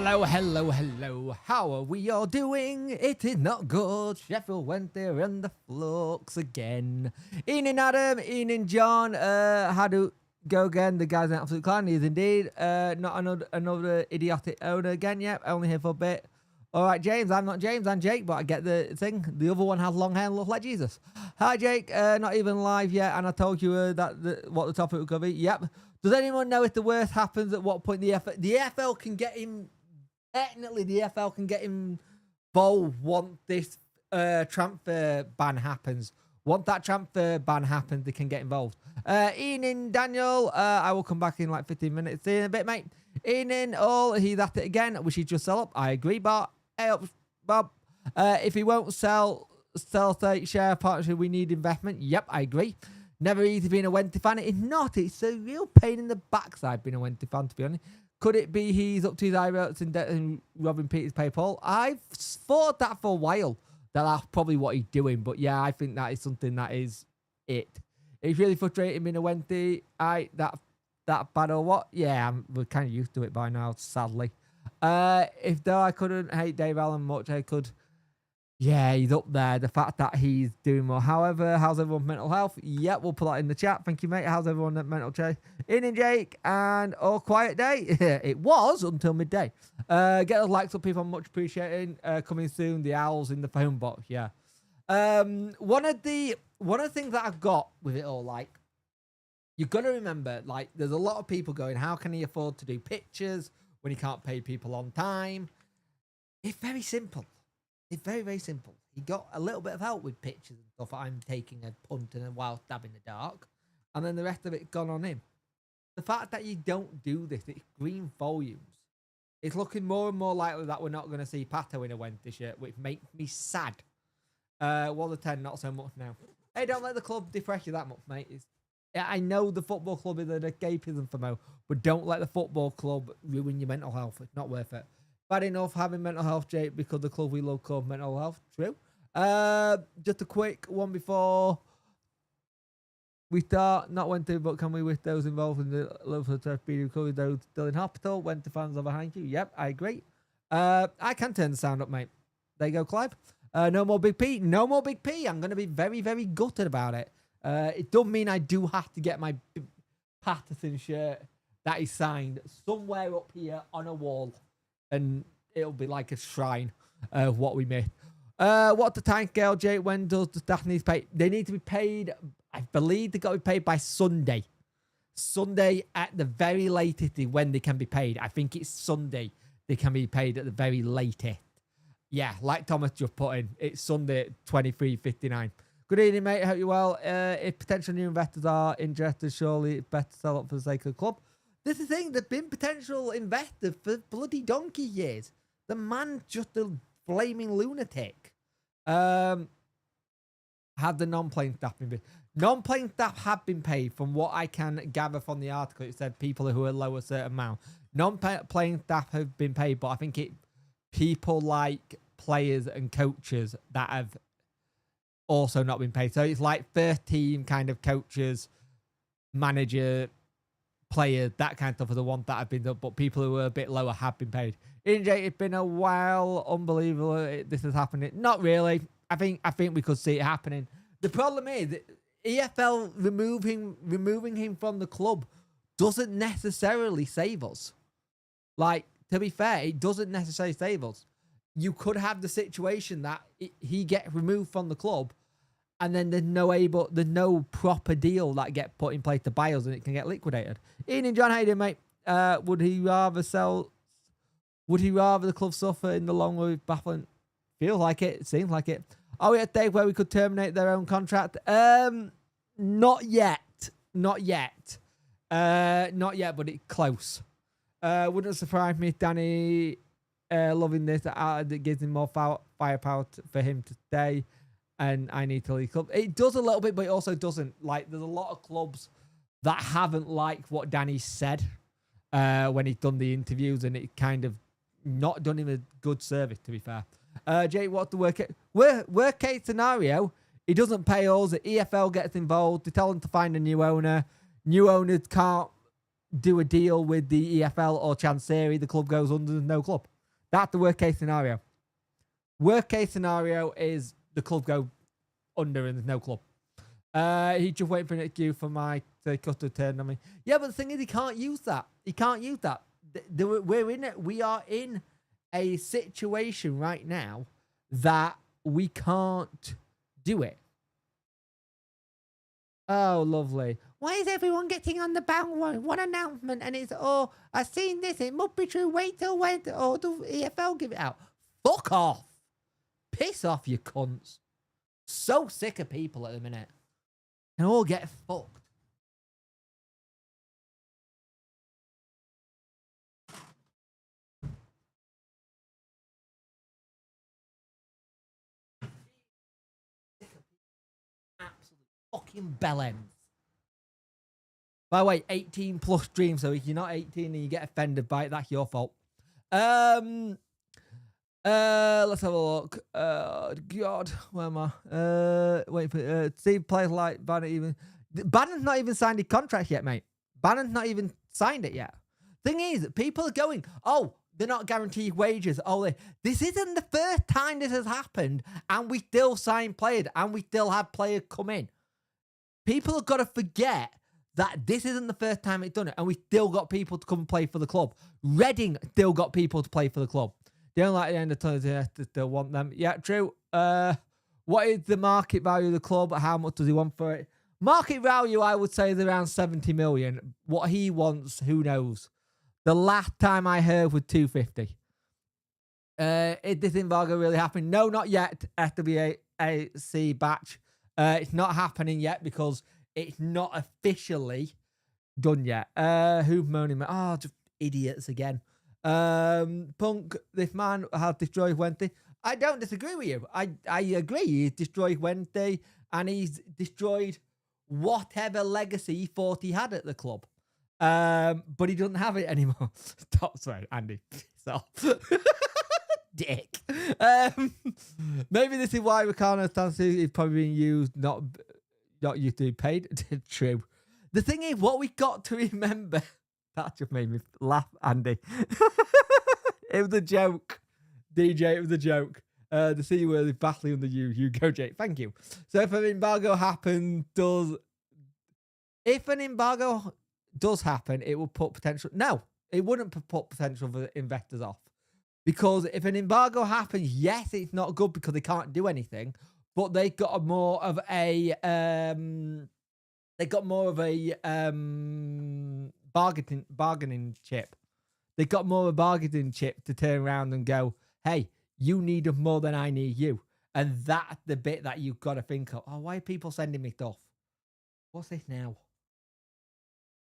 Hello, hello, hello. How are we all doing? It is not good. Sheffield went there on the flux again. Ian and Adam, Ian and John, how do go again? The guy's an absolute clown. He is indeed. Not another idiotic owner again yet. Only here for a bit. All right, James. I'm not James. I'm Jake, but I get the thing. The other one has long hair and looks like Jesus. Hi, Jake. Not even live yet, and I told you what the topic would cover. Yep. Does anyone know if the worst happens at what point the EFL can get him? Technically, the EFL can get involved once this transfer ban happens. Once that transfer ban happens, they can get involved. Ian and Daniel, I will come back in like 15 minutes. See you in a bit, mate. Ian and all, he's at it again. We should just sell up. I agree, Bart. Hey up, Bob. If he won't sell share partnership, we need investment. Yep, I agree. Never easy being a Wenty fan. It's not. It's a real pain in the backside being a Wenty fan, to be honest. Could it be he's up to his eyebrows in debt and robbing Peter's PayPal? I've thought that for a while. That's probably what he's doing. But yeah, I think that is something that is it. It's really frustrating being a Wenty. That bad or what? Yeah, we're kind of used to it by now, sadly. If though I couldn't hate Dave Allen much, I could. Yeah, he's up there. The fact that he's doing more. However, how's everyone's mental health? Yep, we'll put that in the chat. Thank you, mate. How's everyone's mental health? Ian and Jake, and all quiet day. It was until midday. Get those likes up, people. I'm much appreciating. Coming soon, the owls in the phone box. Yeah. One of the things that I've got with it all, like, you've got to remember, like, there's a lot of people going, how can he afford to do pictures when he can't pay people on time? It's very simple. It's very, very simple. He got a little bit of help with pictures and stuff. I'm taking a punt and a wild stab in the dark. And then the rest of it gone on him. The fact that you don't do this, it's green volumes. It's looking more and more likely that we're not going to see Pato in a Wenty shirt, which makes me sad. Well, the 10, not so much now. Hey, don't let the club depress you that much, mate. I know the football club is an escapism for Mo, but don't let the football club ruin your mental health. It's not worth it. Bad enough having mental health, Jake, because the club we love called mental health. True. Just a quick one before we start. Not Wenty, but can we wish those involved in the Liverpool Turf being recovered, those still in hospital? Wenty fans are behind you. Yep, I agree. I can turn the sound up, mate. There you go, Clive. No more Big P. No more Big P. I'm going to be very, very gutted about it. It does mean I do have to get my Patterson shirt that is signed somewhere up here on a wall. And it'll be like a shrine of what we made. What's the time scale, Jake? When does the staff need to pay? They need to be paid, I believe they got to be paid by Sunday. Sunday at the very latest is when they can be paid. I think it's Sunday they can be paid at the very latest. Yeah, like Thomas just put in, it's Sunday at 23:59. Good evening, mate. Hope you're well. If potential new investors are interested, surely it's better to sell up for the sake of the club. This is the thing, there've been potential investors for bloody donkey years. The man just a flaming lunatic. Have the non-playing staff been paid? Non-playing staff have been paid from what I can gather from the article. It said people who are lower a certain amount. Non-playing staff have been paid, but I think people like players and coaches that have also not been paid. So it's like first team kind of coaches, manager, players, that kind of stuff are the ones that have been done, but people who are a bit lower have been paid. It's been a while. Unbelievable. This is happening. Not really. I think we could see it happening. The problem is EFL removing him from the club doesn't necessarily save us. Like, to be fair, it doesn't necessarily save us. You could have the situation that he gets removed from the club, and then there's no proper deal that get put in place to buy us, and it can get liquidated. Ian and John, how you doing, mate? Would he rather the club suffer in the long run with baffling? Feels like it. It seems like it. Are we at a stage where we could terminate their own contract? Not yet. Not yet, but it's close. Wouldn't surprise me if Danny loving this. That gives him more firepower for him to stay. And I need to leave club. It does a little bit, but it also doesn't. Like, there's a lot of clubs that haven't liked what Danny said when he's done the interviews, and it kind of not done him a good service, to be fair. Jake, what's the worst case scenario? He doesn't pay us. The EFL gets involved. They tell him to find a new owner. New owners can't do a deal with the EFL or Chancery. The club goes under. There's no club. That's the worst case scenario. Worst case scenario is the club go under and there's no club. He just waiting for an excuse for my to turn on me. Yeah, but the thing is, he can't use that. He can't use that. We're in it. We are in a situation right now that we can't do it. Oh, lovely. Why is everyone getting on the bandwagon? One announcement and it's, oh, I've seen this. It must be true. Wait till when? Oh, the EFL give it out. Fuck off. Piss off, you cunts. So sick of people at the minute. And all get fucked. Absolute fucking bellends. By the way, 18 plus stream, so if you're not 18 and you get offended by it, that's your fault. Let's have a look. God, where am I? Wait for Steve plays like Bannon even. Bannon's not even signed a contract yet, mate. Bannon's not even signed it yet. Thing is, people are going, oh, they're not guaranteed wages. Oh, this isn't the first time this has happened, and we still sign players, and we still have players come in. People have got to forget that this isn't the first time it's done it, and we still got people to come and play for the club. Reading still got people to play for the club. They don't like the end of the tunnel, they still want them. Yeah, true. What is the market value of the club? How much does he want for it? Market value, I would say, is around 70 million. What he wants, who knows? The last time I heard was 250. Is this embargo really happening? No, not yet. SWAC batch. It's not happening yet because it's not officially done yet. Who's moaning? Oh, just idiots again. Punk, this man has destroyed Wednesday. I don't disagree with you. I agree. He's destroyed Wednesday and he's destroyed whatever legacy he thought he had at the club. But he doesn't have it anymore. Stop swearing, Andy. Piss off. Dick. Maybe this is why Ricardo Stancy is probably being used, not used to be paid. True. The thing is, what we got to remember, that just made me laugh, Andy. It was a joke. DJ, it was a joke. The C word is vastly under you. You go, Jake. Thank you. So if an embargo happens, if an embargo does happen, it will put potential. No, it wouldn't put potential for investors off. Because if an embargo happens, yes, it's not good because they can't do anything, but they got more of a bargaining chip. They got more of a bargaining chip to turn around and go, hey, you need us more than I need you. And that's the bit that you've got to think of. Oh, why are people sending me stuff? What's this now?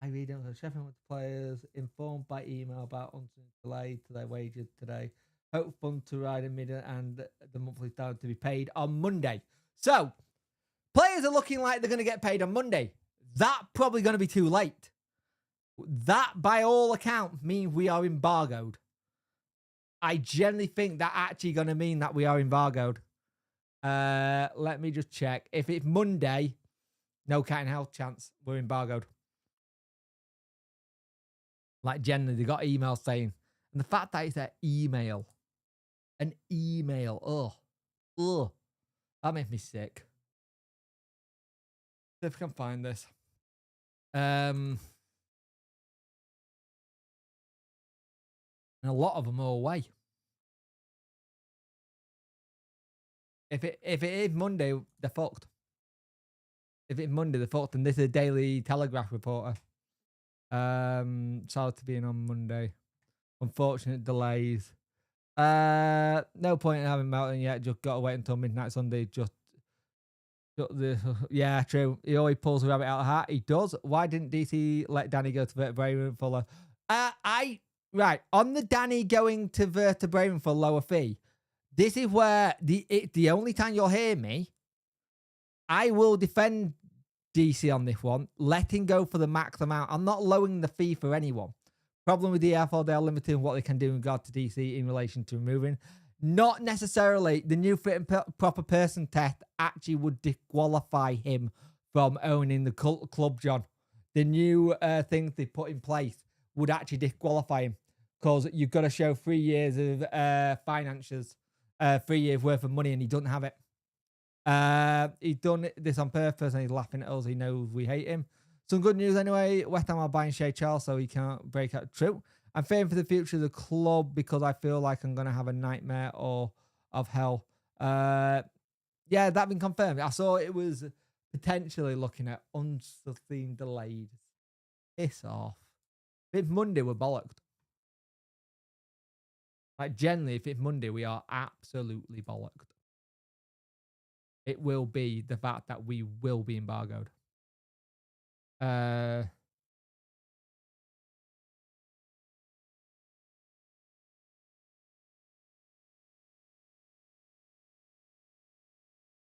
I read it. Sheffield with players informed by email about delay to their wages today. Hope fund to ride in mid and the monthly salary to be paid on Monday. So players are looking like they're going to get paid on Monday. That's probably going to be too late. That, by all accounts, means we are embargoed. I generally think that actually going to mean that we are embargoed. Let me just check. If it's Monday, no cat in hell chance we're embargoed. Like, generally, they got emails saying, and the fact that it's an email, that makes me sick. See if I can find this. And a lot of them are away. If it is Monday, they're fucked. If it's Monday, they're fucked. And this is a Daily Telegraph reporter. Sorry to being on Monday. Unfortunate delays. No point in having Melton yet. Just got to wait until midnight Sunday. Yeah, true. He always pulls a rabbit out of the hat. He does. Why didn't DC let Danny go to Vertebrae for low? Right, on the Danny going to Vertebrae for lower fee. This is where the only time you'll hear me. I will defend DC on this one. Let him go for the max amount. I'm not lowering the fee for anyone. Problem with the EFL, they're limiting what they can do in regard to DC in relation to removing. Not necessarily. The new fit and proper person test actually would disqualify him from owning the club, John. The new things they put in place would actually disqualify him. because you've got to show 3 years of finances, 3 years worth of money, and he doesn't have it. He's done this on purpose, and he's laughing at us. He knows we hate him. Some good news anyway. West Ham are buying Shea Charles, so he can't break out. True. I'm fearing for the future of the club because I feel like I'm going to have a nightmare or of hell. Yeah, that been confirmed. I saw it was potentially looking at unforeseen delays. Piss off. If it's Monday, we're bollocked. Like, generally, if it's Monday, we are absolutely bollocked. It will be the fact that we will be embargoed.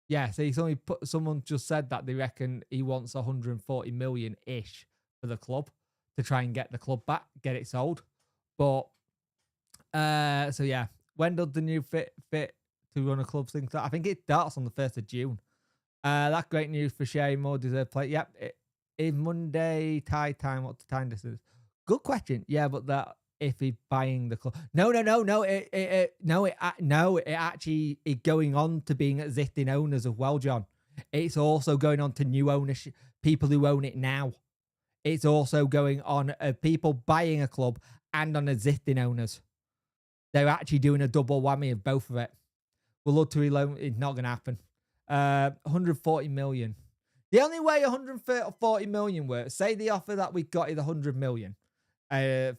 Yeah, so he's only put. Someone just said that they reckon he wants 140 million ish for the club to try and get the club back, get it sold. But so yeah, when does the new fit to run a club thing start? I think it starts on the 1st of June. That's great news for Shea. More deserved play. Yep, it is Monday Thai time. What's the time distance? Good question. Yeah, but that if he's buying the club. No. It actually is going on to being existing owners as well, John. It's also going on to new ownership, people who own it now. It's also going on people buying a club and on existing owners. They're actually doing a double whammy of both of it. We'll love to reloan. It's not going to happen. 140 million. The only way 140 million works, say the offer that we got is 100 million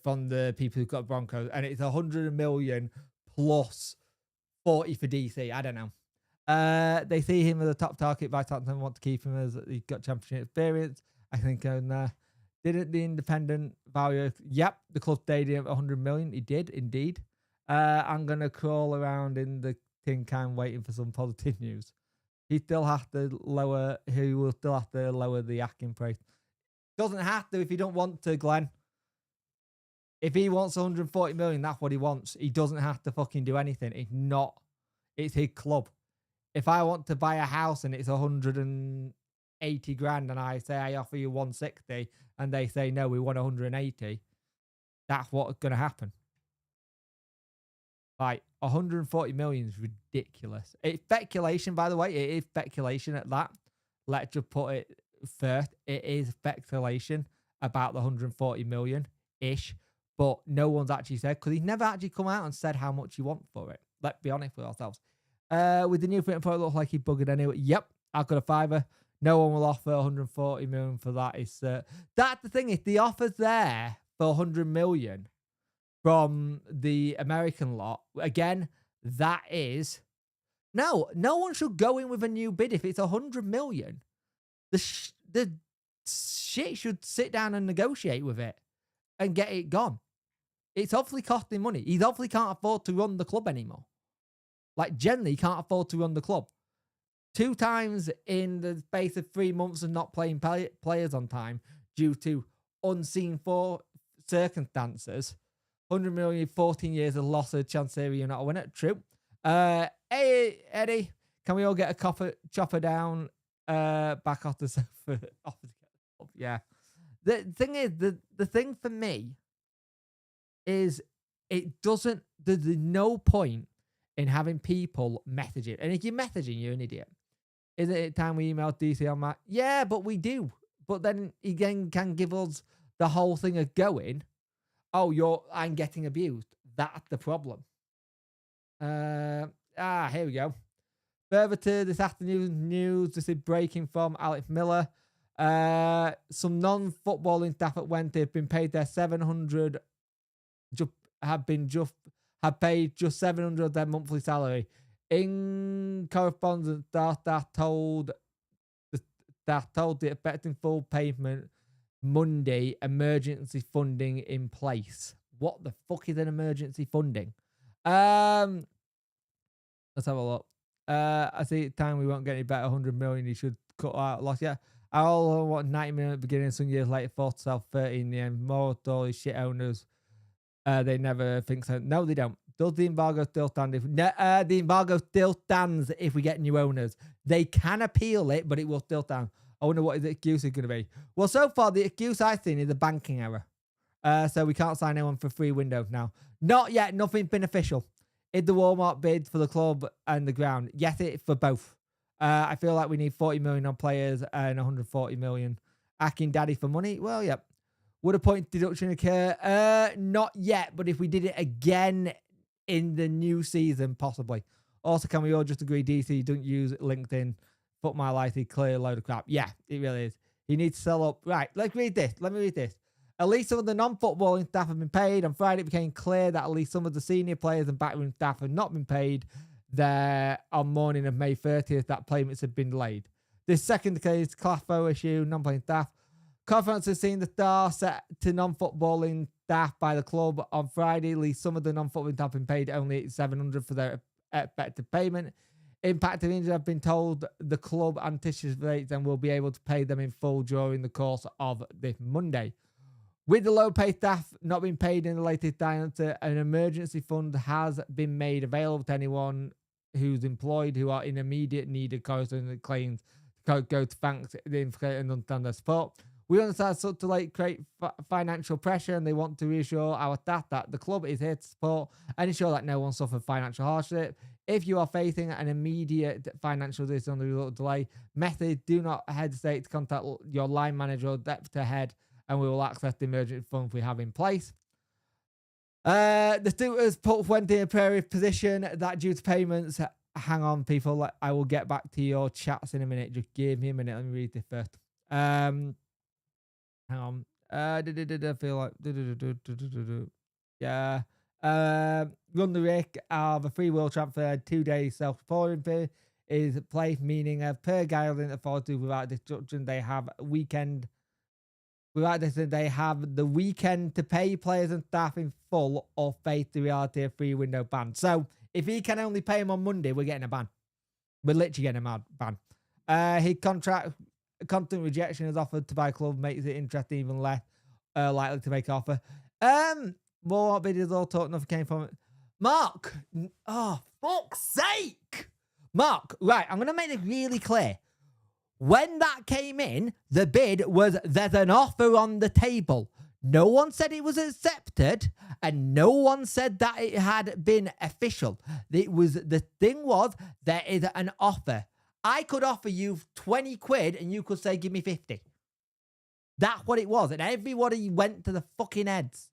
from the people who got Broncos, and it's 100 million plus 40 for DC. I don't know. They see him as a top target by Tottenham, want to keep him as he's got championship experience. I think didn't the independent value? Yep, the club stayed at 100 million. He did indeed. I'm gonna crawl around in the tin can waiting for some positive news. He will still have to lower the asking price. Doesn't have to if he don't want to, Glenn. If he wants 140 million, that's what he wants. He doesn't have to fucking do anything. It's his club. If I want to buy a house and it's 180 grand and I say I offer you 160 and they say no, we want 180, that's what's going to happen. Like, 140 million is ridiculous. It's speculation, by the way. It is speculation at that. Let's just put it first. It is speculation about the 140 million-ish. But no one's actually said, because he's never actually come out and said how much you want for it. Let's be honest with ourselves. With the new printing product, looks like he buggered anyway. Yep, I've got a fiver. No one will offer 140 million for that. That's the thing. If the offer's there for 100 million... from the American lot, again, that is... No one should go in with a new bid if it's 100 million. The shit should sit down and negotiate with it and get it gone. It's obviously costing money. He obviously can't afford to run the club anymore. Like, generally, he can't afford to run the club. 2 times in the space of 3 months of not playing players on time due to unseen circumstances... 100 million, 14 years of loss of chance here, you're not a winner. True. Hey, Eddie, can we all get a chopper down back off the sofa? Yeah. The thing is, the thing for me is there's no point in having people messaging. And if you're messaging, you're an idiot. Is it time we email DC on that? Yeah, but we do. But then he can give us the whole thing of going, I'm getting abused. That's the problem. Here we go. Further to this afternoon's news, this is breaking from Alex Miller. Some non-footballing staff at Wednesday have been paid their 700, have paid just 700 of their monthly salary. In correspondence, staff told the expecting full payment Monday, emergency funding in place. What the fuck is an emergency funding? Let's have a look. I see it's time we won't get any better. 100 million, he should cut out loss. Yeah. I all want 90 million at the beginning, some years later, forced to sell 30 in the end. More to all these shit owners. They never think so. No, they don't. Does the embargo still stand? The embargo still stands if we get new owners. They can appeal it, but it will still stand. I wonder what his excuse is going to be. Well, so far, the excuse I've seen is a banking error. So we can't sign anyone for free window now. Not yet. Nothing's been official. In the Walmart bid for the club and the ground. Yes, it for both. I feel like we need 40 million on players and 140 million. Asking daddy for money? Well, yep. Would a point deduction occur? Not yet, but if we did it again in the new season, possibly. Also, can we all just agree DC don't use LinkedIn? Fuck my life, he clear load of crap. Yeah, it really is. He needs to sell up. Right, let's read this. Let me read this. At least some of the non-footballing staff have been paid. On Friday, it became clear that at least some of the senior players and backroom staff have not been paid. There on morning of May 30th, that payments have been delayed. This second case, CLAFO issue, non-playing staff. Conference has seen the star set to non-footballing staff by the club on Friday. At least some of the non-footballing staff have been paid only $700 for their expected payment. Impact of injury have been told the club anticipates and will be able to pay them in full during the course of this Monday. With the low-paid staff not being paid in the latest dynamic, an emergency fund has been made available to anyone who's employed who are in immediate need of corresponding claims to go to thanks the implicated and understand their support. We understand such delay create financial pressure, and they want to reassure our staff that the club is here to support and ensure that no one suffers financial hardship. If you are facing an immediate financial decision on the result of delay, method, do not hesitate to contact your line manager or deputy head, and we will access the emergency fund we have in place. The suitors put Wendy in a precarious position that due to payments. Hang on, people. I will get back to your chats in a minute. Just give me a minute. Let me read this first. Hang on. I feel like. Yeah. Run the risk of a free will transfer, 2 days self-reporting period is placed, meaning per guiding authority without disruption, they have weekend. Without this, they have the weekend to pay players and staff in full or face the reality of free window ban. So if he can only pay him on Monday, we're getting a ban. We're literally getting a ban. His contract. Constant rejection is offered to buy a club makes it interesting even less likely to make an offer. More videos all talk, nothing came from it. Mark, oh fuck's sake, Mark. Right, I'm gonna make it really clear. When that came in, the bid was there's an offer on the table. No one said it was accepted, and no one said that it had been official. It was the thing was there is an offer. I could offer you 20 quid and you could say, give me 50. That's what it was. And everybody went to the fucking heads.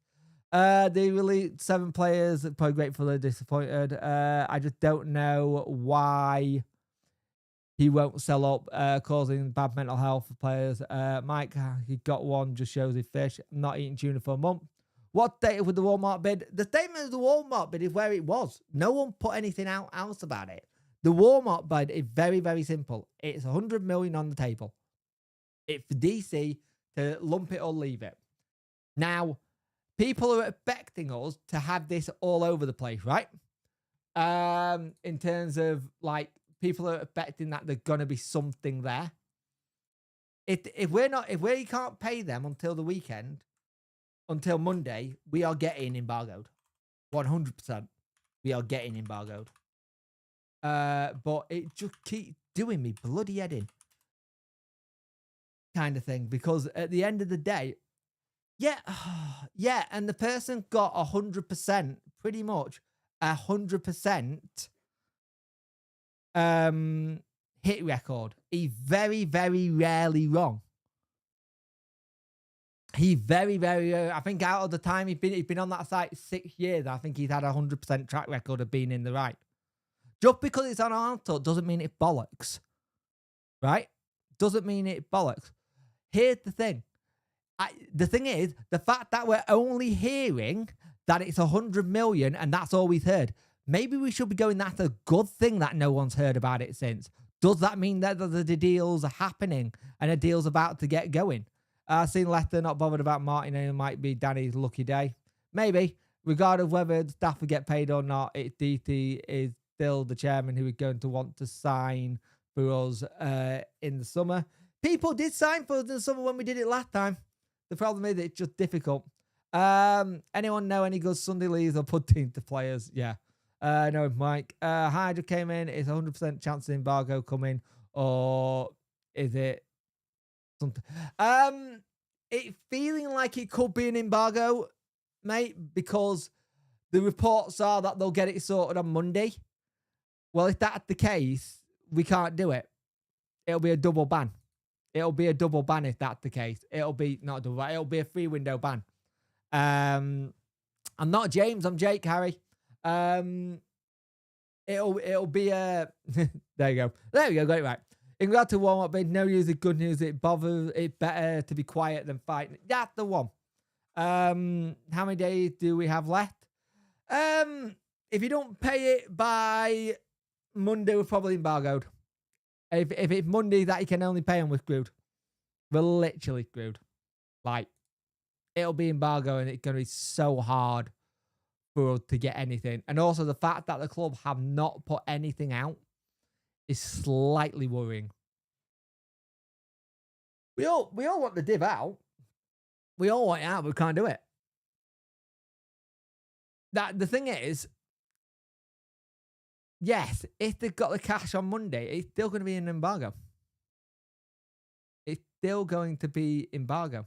They released 7 players. Probably grateful they're disappointed. I just don't know why he won't sell up, causing bad mental health for players. Mike, he got one, just shows his fish. I'm not eating tuna for a month. What data with the Walmart bid? The statement of the Walmart bid is where it was. No one put anything out else about it. The Walmart bid is very, very simple. It's 100 million on the table. It's for DC to lump it or leave it. Now, people are expecting us to have this all over the place, right? In terms of like, people are expecting that there's gonna be something there. If we can't pay them until the weekend, until Monday, we are getting embargoed. 100%. We are getting embargoed. But it just keeps doing me bloody head in. Kind of thing. Because at the end of the day, yeah, and the person got 100%, pretty much 100% hit record. He's very, very rarely wrong. He very, very, I think out of the time he's been on that site 6 years, I think he's had 100% track record of being in the right. Just because it's on auto doesn't mean it's bollocks. Right? Doesn't mean it's bollocks. Here's the thing. The thing is, the fact that we're only hearing that it's 100 million and that's all we've heard. Maybe we should be going, that's a good thing that no one's heard about it since. Does that mean that the deals are happening and a deal's about to get going? I've seen Leicester not bothered about Martin, and it might be Danny's lucky day. Maybe. Regardless of whether the staff will get paid or not, DT is still the chairman who is going to want to sign for us in the summer. People did sign for us in the summer when we did it last time. The problem is it's just difficult. Anyone know any good Sunday leagues or put team to players? Yeah. No, Mike. Hydra came in. Is 100% chance of embargo coming, or is it something? It feeling like it could be an embargo, mate, because the reports are that they'll get it sorted on Monday. Well, if that's the case, we can't do it. It'll be a double ban. It'll be a double ban if that's the case. It'll be not a double ban. It'll be a 3-window ban. I'm not James. I'm Jake, Harry. It'll be a there you go. There we go. Got it right. In regard to warm-up bid, no news is good news. It better to be quiet than fight. That's the one. How many days do we have left? If you don't pay it by Monday, we're probably embargoed. If it's Monday that you can only pay them, we're screwed. We're literally screwed. Like, it'll be embargo and it's going to be so hard for us to get anything. And also the fact that the club have not put anything out is slightly worrying. We all want the div out. We all want it out, but we can't do it. The thing is, yes, if they've got the cash on Monday, it's still going to be an embargo. It's still going to be embargo.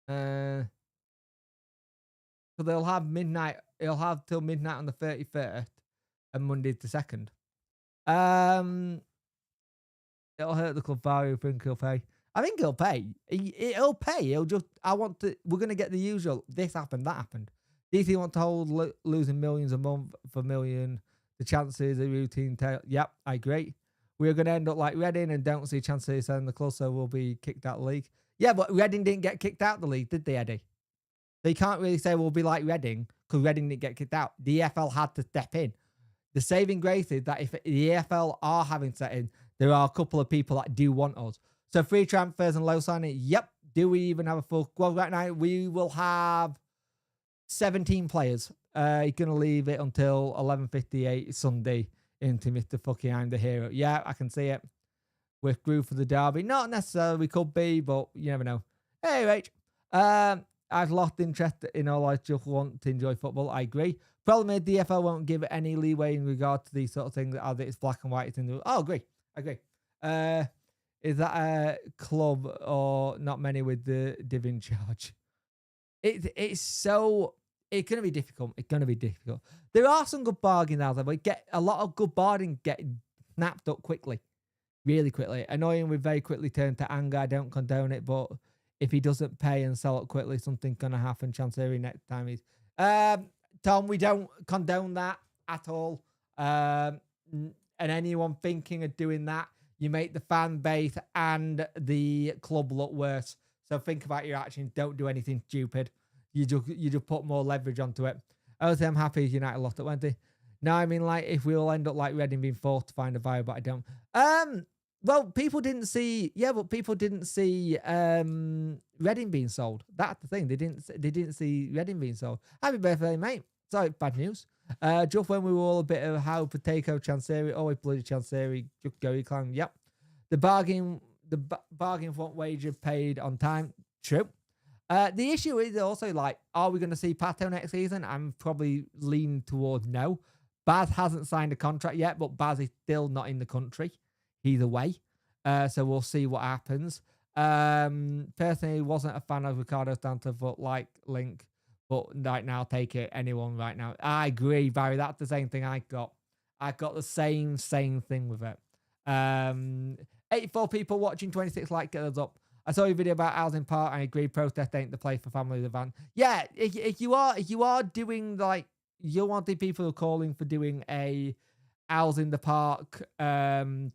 So they'll have midnight. It'll have till midnight on the 31st, and Monday's the 2nd. It'll hurt the club value. I think he'll pay. I think he'll pay. He'll pay. He'll just. We're gonna get the usual. This happened. That happened. DC want to hold losing millions a month for million. The chances are routine. Yep, I agree. We're going to end up like Reading and don't see chances in the club, so we'll be kicked out of the league. Yeah, but Reading didn't get kicked out of the league, did they, Eddie? They can't really say we'll be like Reading because Reading didn't get kicked out. The EFL had to step in. The saving grace is that if the EFL are having set in, there are a couple of people that do want us. So free transfers and low signing, yep. Do we even have a full squad right now? We will have 17 players. You're going to leave it until 11:58 Sunday into Mr. Fucking I'm the hero. Yeah, I can see it. We're screwed for the derby. Not necessarily, we could be, but you never know. Hey, Rach. I've lost interest in all. I just want to enjoy football. I agree. Problem is, DFL won't give it any leeway in regard to these sort of things. As it's black and white. It's in the. Oh, agree. Is that a club or not many with the div in charge? It's going to be difficult. It's going to be difficult. There are some good bargains out there, but get a lot of good bargains get snapped up quickly, really quickly. Annoying, we very quickly turn to anger. I don't condone it, but if he doesn't pay and sell it quickly, something's going to happen. Chancery next time is. Tom, we don't condone that at all. And anyone thinking of doing that, you make the fan base and the club look worse. So think about your actions. Don't do anything stupid. You just put more leverage onto it. Obviously, I'm happy United lost at Wednesday. No, I mean, like, if we all end up like Reading being forced to find a buyer, but I don't. Well, people didn't see. Yeah, but people didn't see Reading being sold. That's the thing. They didn't see Reading being sold. Happy birthday, mate. Sorry, bad news. Just when we were all a bit of how for takeover Chancery, always bloody Chancery, just go clan. Yep. The bargain front wager paid on time. True. The issue is also like, are we going to see Pato next season? I'm probably leaning towards no. Baz hasn't signed a contract yet, but Baz is still not in the country either way. So we'll see what happens. Personally, wasn't a fan of Ricardo Stanton, but like Link. But right now, take it anyone right now. I agree, Barry. That's the same thing I got. I got the same thing with it. 84 people watching, 26 like, get us up. I saw your video about Housing Park. I agree. Protest ain't the place for family of the van. Yeah, if you are doing like you wanted people calling for doing a Owls in the Park, Owls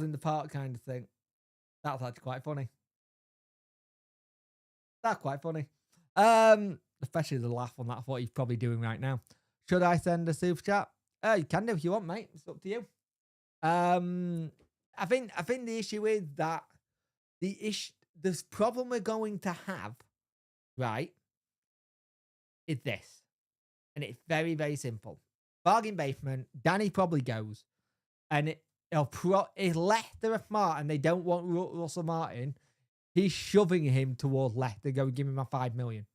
in the Park kind of thing. That's actually quite funny. That's quite funny. Especially the laugh on that. What he's probably doing right now. Should I send a super chat? You can do if you want, mate. It's up to you. I think the issue is that this problem we're going to have, right, is this. And it's very, very simple. Bargain basement, Danny probably goes. And if Leicester are smart and they don't want Russell Martin, he's shoving him towards Leicester. Go give him my 5 million.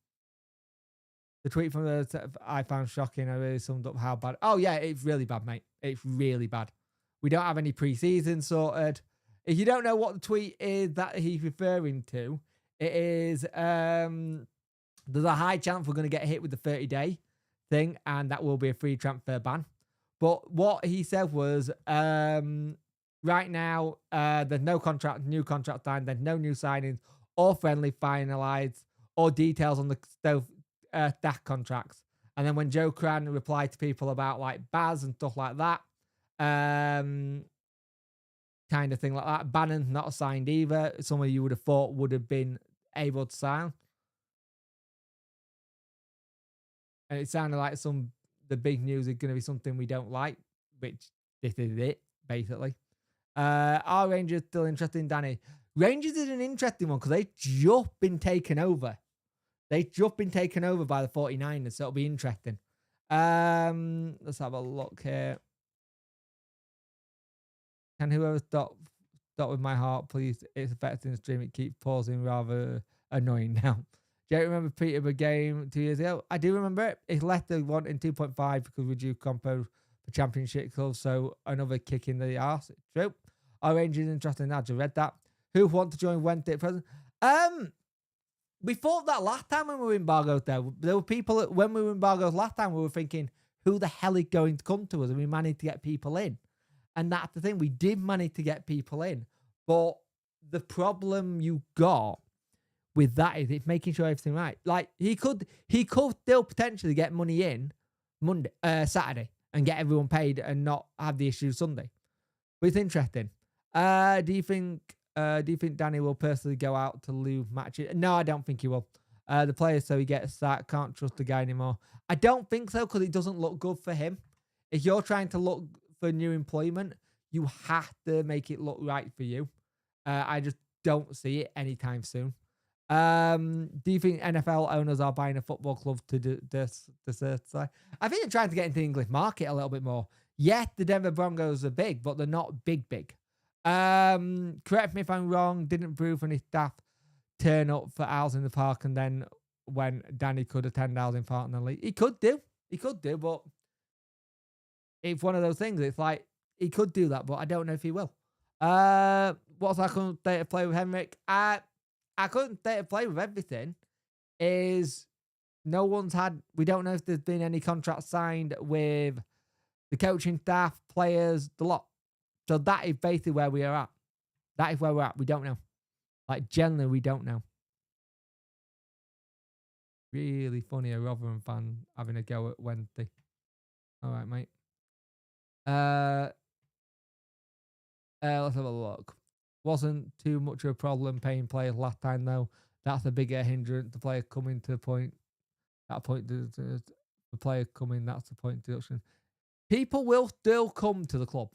The tweet from I found shocking. I really summed up how bad. Oh, yeah, it's really bad, mate. It's really bad. We don't have any pre-season sorted. If you don't know what the tweet is that he's referring to, it is there's a high chance we're going to get hit with the 30-day thing, and that will be a free transfer ban. But what he said was, right now, there's no new contract signed, there's no new signings or friendly finalised or details on the staff contracts. And then when Joe Cran replied to people about like Baz and stuff like that, kind of thing like that, Bannon's not signed either. Someone you would have thought would have been able to sign. And it sounded like the big news is going to be something we don't like, which this is it, basically. Are Rangers still interested in Danny? Rangers is an interesting one because they've just been taken over. They've just been taken over by the 49ers, so it'll be interesting. Let's have a look here. Can whoever stop with my heart, please? It's affecting the stream. It keeps pausing, rather annoying now. Do you remember Peterborough game 2 years ago? I do remember it. It's Leicester wanting 2.5 because we do compo for championship clubs, so another kick in the arse. True. Our Rangers interested in that. I just read that. Who want to join Wednesday at present? We thought that last time when we were embargoed there. There were people that when we were embargoed last time, we were thinking, who the hell is going to come to us? And we managed to get people in. And that's the thing. We did manage to get people in. But the problem you got with that is it's making sure everything right. Like he could still potentially get money in Saturday and get everyone paid and not have the issue Sunday. But it's interesting. Do you think Danny will personally go out to lose matches? No, I don't think he will. The players, so he gets that. Can't trust the guy anymore. I don't think so because it doesn't look good for him. If you're trying to look for new employment, you have to make it look right for you. I just don't see it anytime soon. Do you think NFL owners are buying a football club to certify? I think they're trying to get into the English market a little bit more. Yes, the Denver Broncos are big, but they're not big. Correct me if I'm wrong. Didn't prove any staff turn up for Owls in the Park, and then when Danny could attend Owls in Park in the league, he could do, but it's one of those things. It's like he could do that, but I don't know if he will. What's our current state of play with Henrik? Our current state of play with everything is no one's had. We don't know if there's been any contracts signed with the coaching staff, players, the lot. So that is basically where we are at. That is where we're at. We don't know. Like, generally, we don't know. Really funny, a Rotherham fan having a go at Wednesday. All right, mate. Let's have a look. Wasn't too much of a problem paying players last time, though. That's a bigger hindrance. The player coming to the point. That point, the player coming, that's the point deduction. People will still come to the club.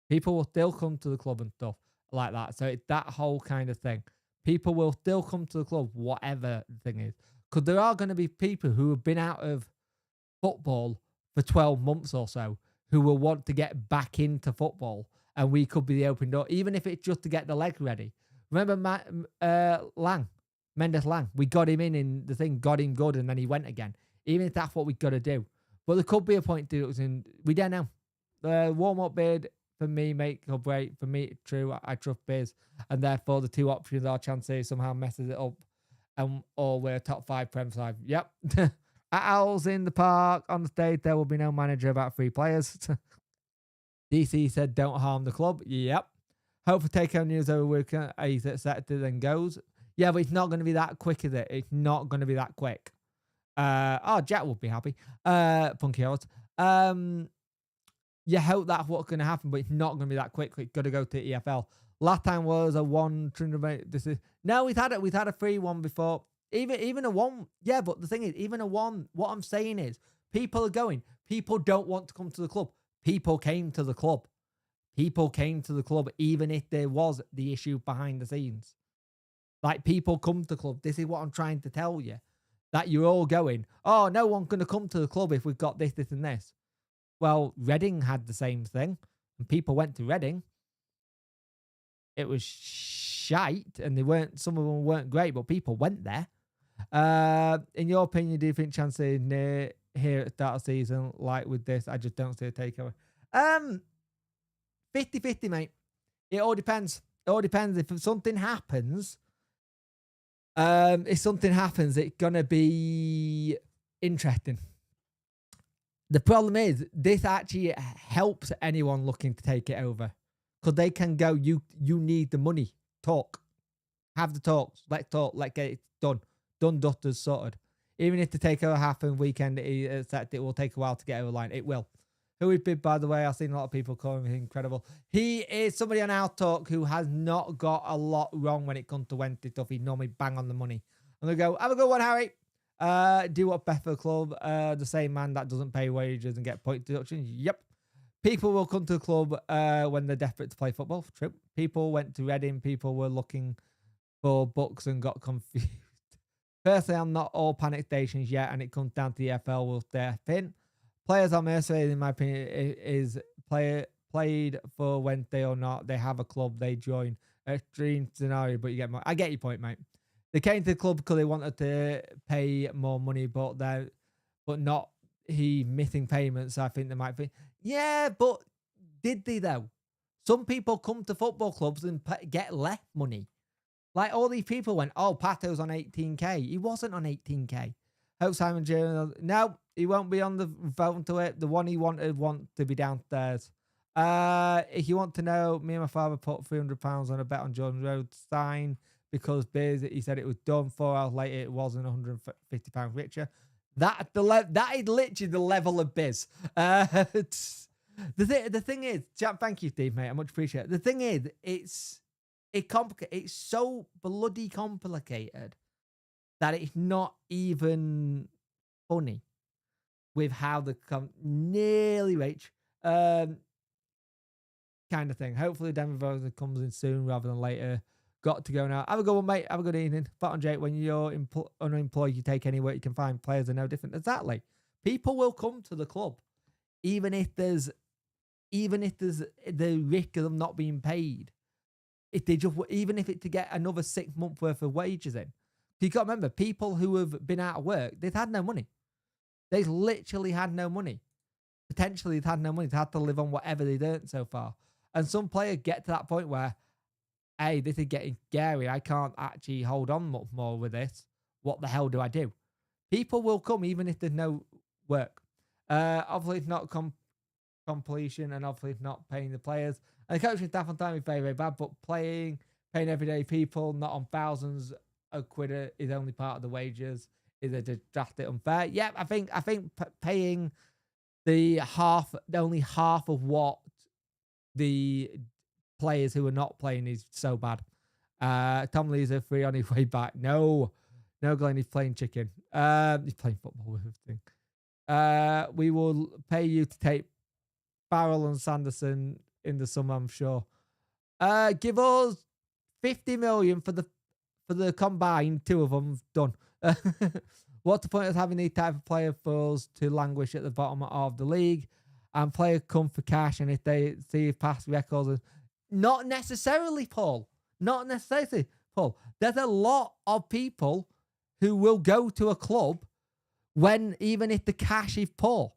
People will still come to the club and stuff like that. So it's that whole kind of thing. People will still come to the club, whatever the thing is. Because there are going to be people who have been out of football for 12 months or so who will want to get back into football. And we could be the open door, even if it's just to get the leg ready. Remember Mendes Lang? We got him in the thing, got him good, and then he went again. Even if that's what we got to do. But there could be a point to it, and we don't know. The warm-up bid, for me, make or break. For me, true, I trust Biz. And therefore, the two options are Chansey somehow messes it up, or we're top 5 Prem side. Yep. At Owls in the Park, on the stage, there will be no manager, about 3 players. DC said, don't harm the club. Yep. Hope for take-home news over weekend. He's accepted and goes. Yeah, but it's not going to be that quick, is it? It's not going to be that quick. Jack will be happy. Punky Horse. You hope that's what's going to happen, but it's not going to be that quick. It's got to go to EFL. Last time was a 1. No, we've had a 3-1 before. Even a 1. Yeah, but the thing is, even a 1. What I'm saying is, people are going. People don't want to come to the club. People came to the club. People came to the club, even if there was the issue behind the scenes. Like, people come to the club. This is what I'm trying to tell you. That you're all going, oh, no one's going to come to the club if we've got this, this, and this. Well, Reading had the same thing. And people went to Reading. It was shite. And some of them weren't great, but people went there. In your opinion, do you think Chansey near here at the start of the season, like with this? I just don't see a takeover. 50-50, mate. It all depends. It all depends. If something happens, it's gonna be interesting. The problem is this actually helps anyone looking to take it over, because they can go, you need the money. Talk. Have the talks. Let's talk. Let's get it done. Done, dusters, sorted. Even if the takeover happen weekend, it will take a while to get over the line. It will. Who is bid, by the way? I've seen a lot of people calling him incredible. He is somebody on our talk who has not got a lot wrong when it comes to Wednesday stuff. He normally bang on the money. I'm going to go, have a good one, Harry. Do what's best for the club. The same man that doesn't pay wages and get point deductions. Yep. People will come to the club when they're desperate to play football. True. People went to Reading. People were looking for books and got confused. Personally, I'm not all panic stations yet, and it comes down to the FL will step in. Players are mercenaries, in my opinion, is played for Wednesday or not. They have a club, they join. Extreme scenario, but you get more. I get your point, mate. They came to the club because they wanted to pay more money, but not he missing payments. I think they might be. Yeah, but did they though? Some people come to football clubs and get less money. Like all these people went, oh, Pato's on 18k. He wasn't on 18k. Hope Simon Jones. No, he won't be on the vote to it. The one he wanted to be downstairs. If you want to know, me and my father put £300 on a bet on Jordan Rhodes sign because Biz, he said it was done. 4 hours later, it wasn't £150 richer. That is literally the level of Biz. The thing is, thank you, Steve, mate. I much appreciate it. The thing is, it's so bloody complicated that it's not even funny with how the nearly reach kind of thing. Hopefully Denver Voter comes in soon rather than later. Got to go now. Have a good one, mate. Have a good evening. Bottom Jake, when you're unemployed, you take any work you can find. Players are no different. Exactly. People will come to the club even if there's the risk of them not being paid. Even if it's to get another 6 months worth of wages in. You got to remember, people who have been out of work, they've had no money. They've literally had no money. Potentially, they've had no money. They've had to live on whatever they've earned so far. And some players get to that point where, hey, this is getting scary. I can't actually hold on much more with this. What the hell do I do? People will come even if there's no work. Obviously, it's not completion, and obviously it's not paying the players. And the coaching staff on time is very, very bad, but paying everyday people, not on thousands of quid, is only part of the wages. Is it drastic unfair? Yeah, I think paying only half of what the players who are not playing is so bad. Tom Lee's a free on his way back. No, Glenn, he's playing chicken. He's playing football with everything. We will pay you to take Farrell and Sanderson in the summer, I'm sure. Give us 50 million for the combined two of them. Done. What's the point of having these type of players for us to languish at the bottom of the league and players come for cash? And if they see past records, not necessarily, Paul. Not necessarily, Paul. There's a lot of people who will go to a club even if the cash is poor.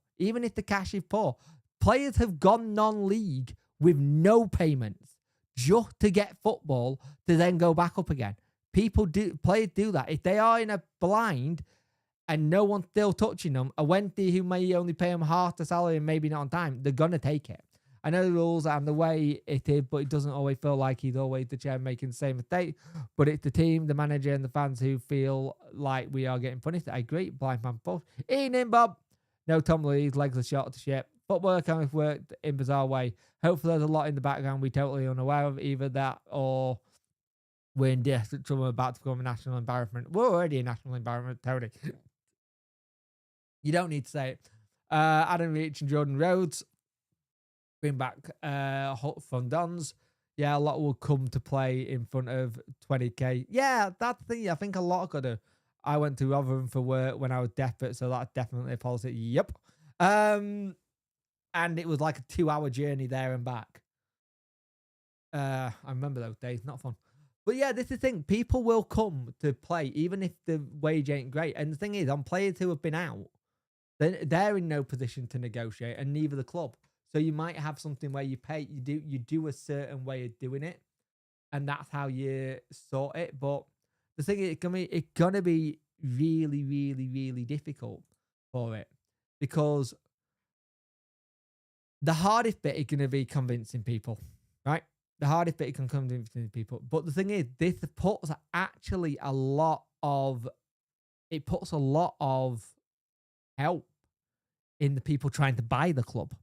Players have gone non-league with no payments just to get football to then go back up again. Players do that. If they are in a blind and no one's still touching them, a Wendy who may only pay them half the salary and maybe not on time, they're going to take it. I know the rules and the way it is, but it doesn't always feel like he's always the chair making the same mistake. But it's the team, the manager, and the fans who feel like we are getting punished. I agree. Blind man both. Evening, Bob. No, Tom Lee's legs are short to shit. Football kind of worked in bizarre way. Hopefully there's a lot in the background we totally unaware of. Either that or we're in desperate trouble about to become a national embarrassment. We're already a national embarrassment, Tony. You don't need to say it. Adam Reach and Jordan Rhodes bring back from Dons. Yeah, a lot will come to play in front of 20k. Yeah, that's the thing. I think a lot could have. I went to Rotherham for work when I was desperate, so that's definitely a policy. Yep. And it was like a 2-hour journey there and back. I remember those days. Not fun. But yeah, this is the thing. People will come to play, even if the wage ain't great. And the thing is, on players who have been out, they're in no position to negotiate, and neither the club. So you might have something where you do a certain way of doing it, and that's how you sort it. But the thing is, it's gonna be really, really, really difficult for it, because the hardest bit is gonna be convincing people, right? The hardest bit can convincing people. But the thing is, this puts actually a lot of help in the people trying to buy the club,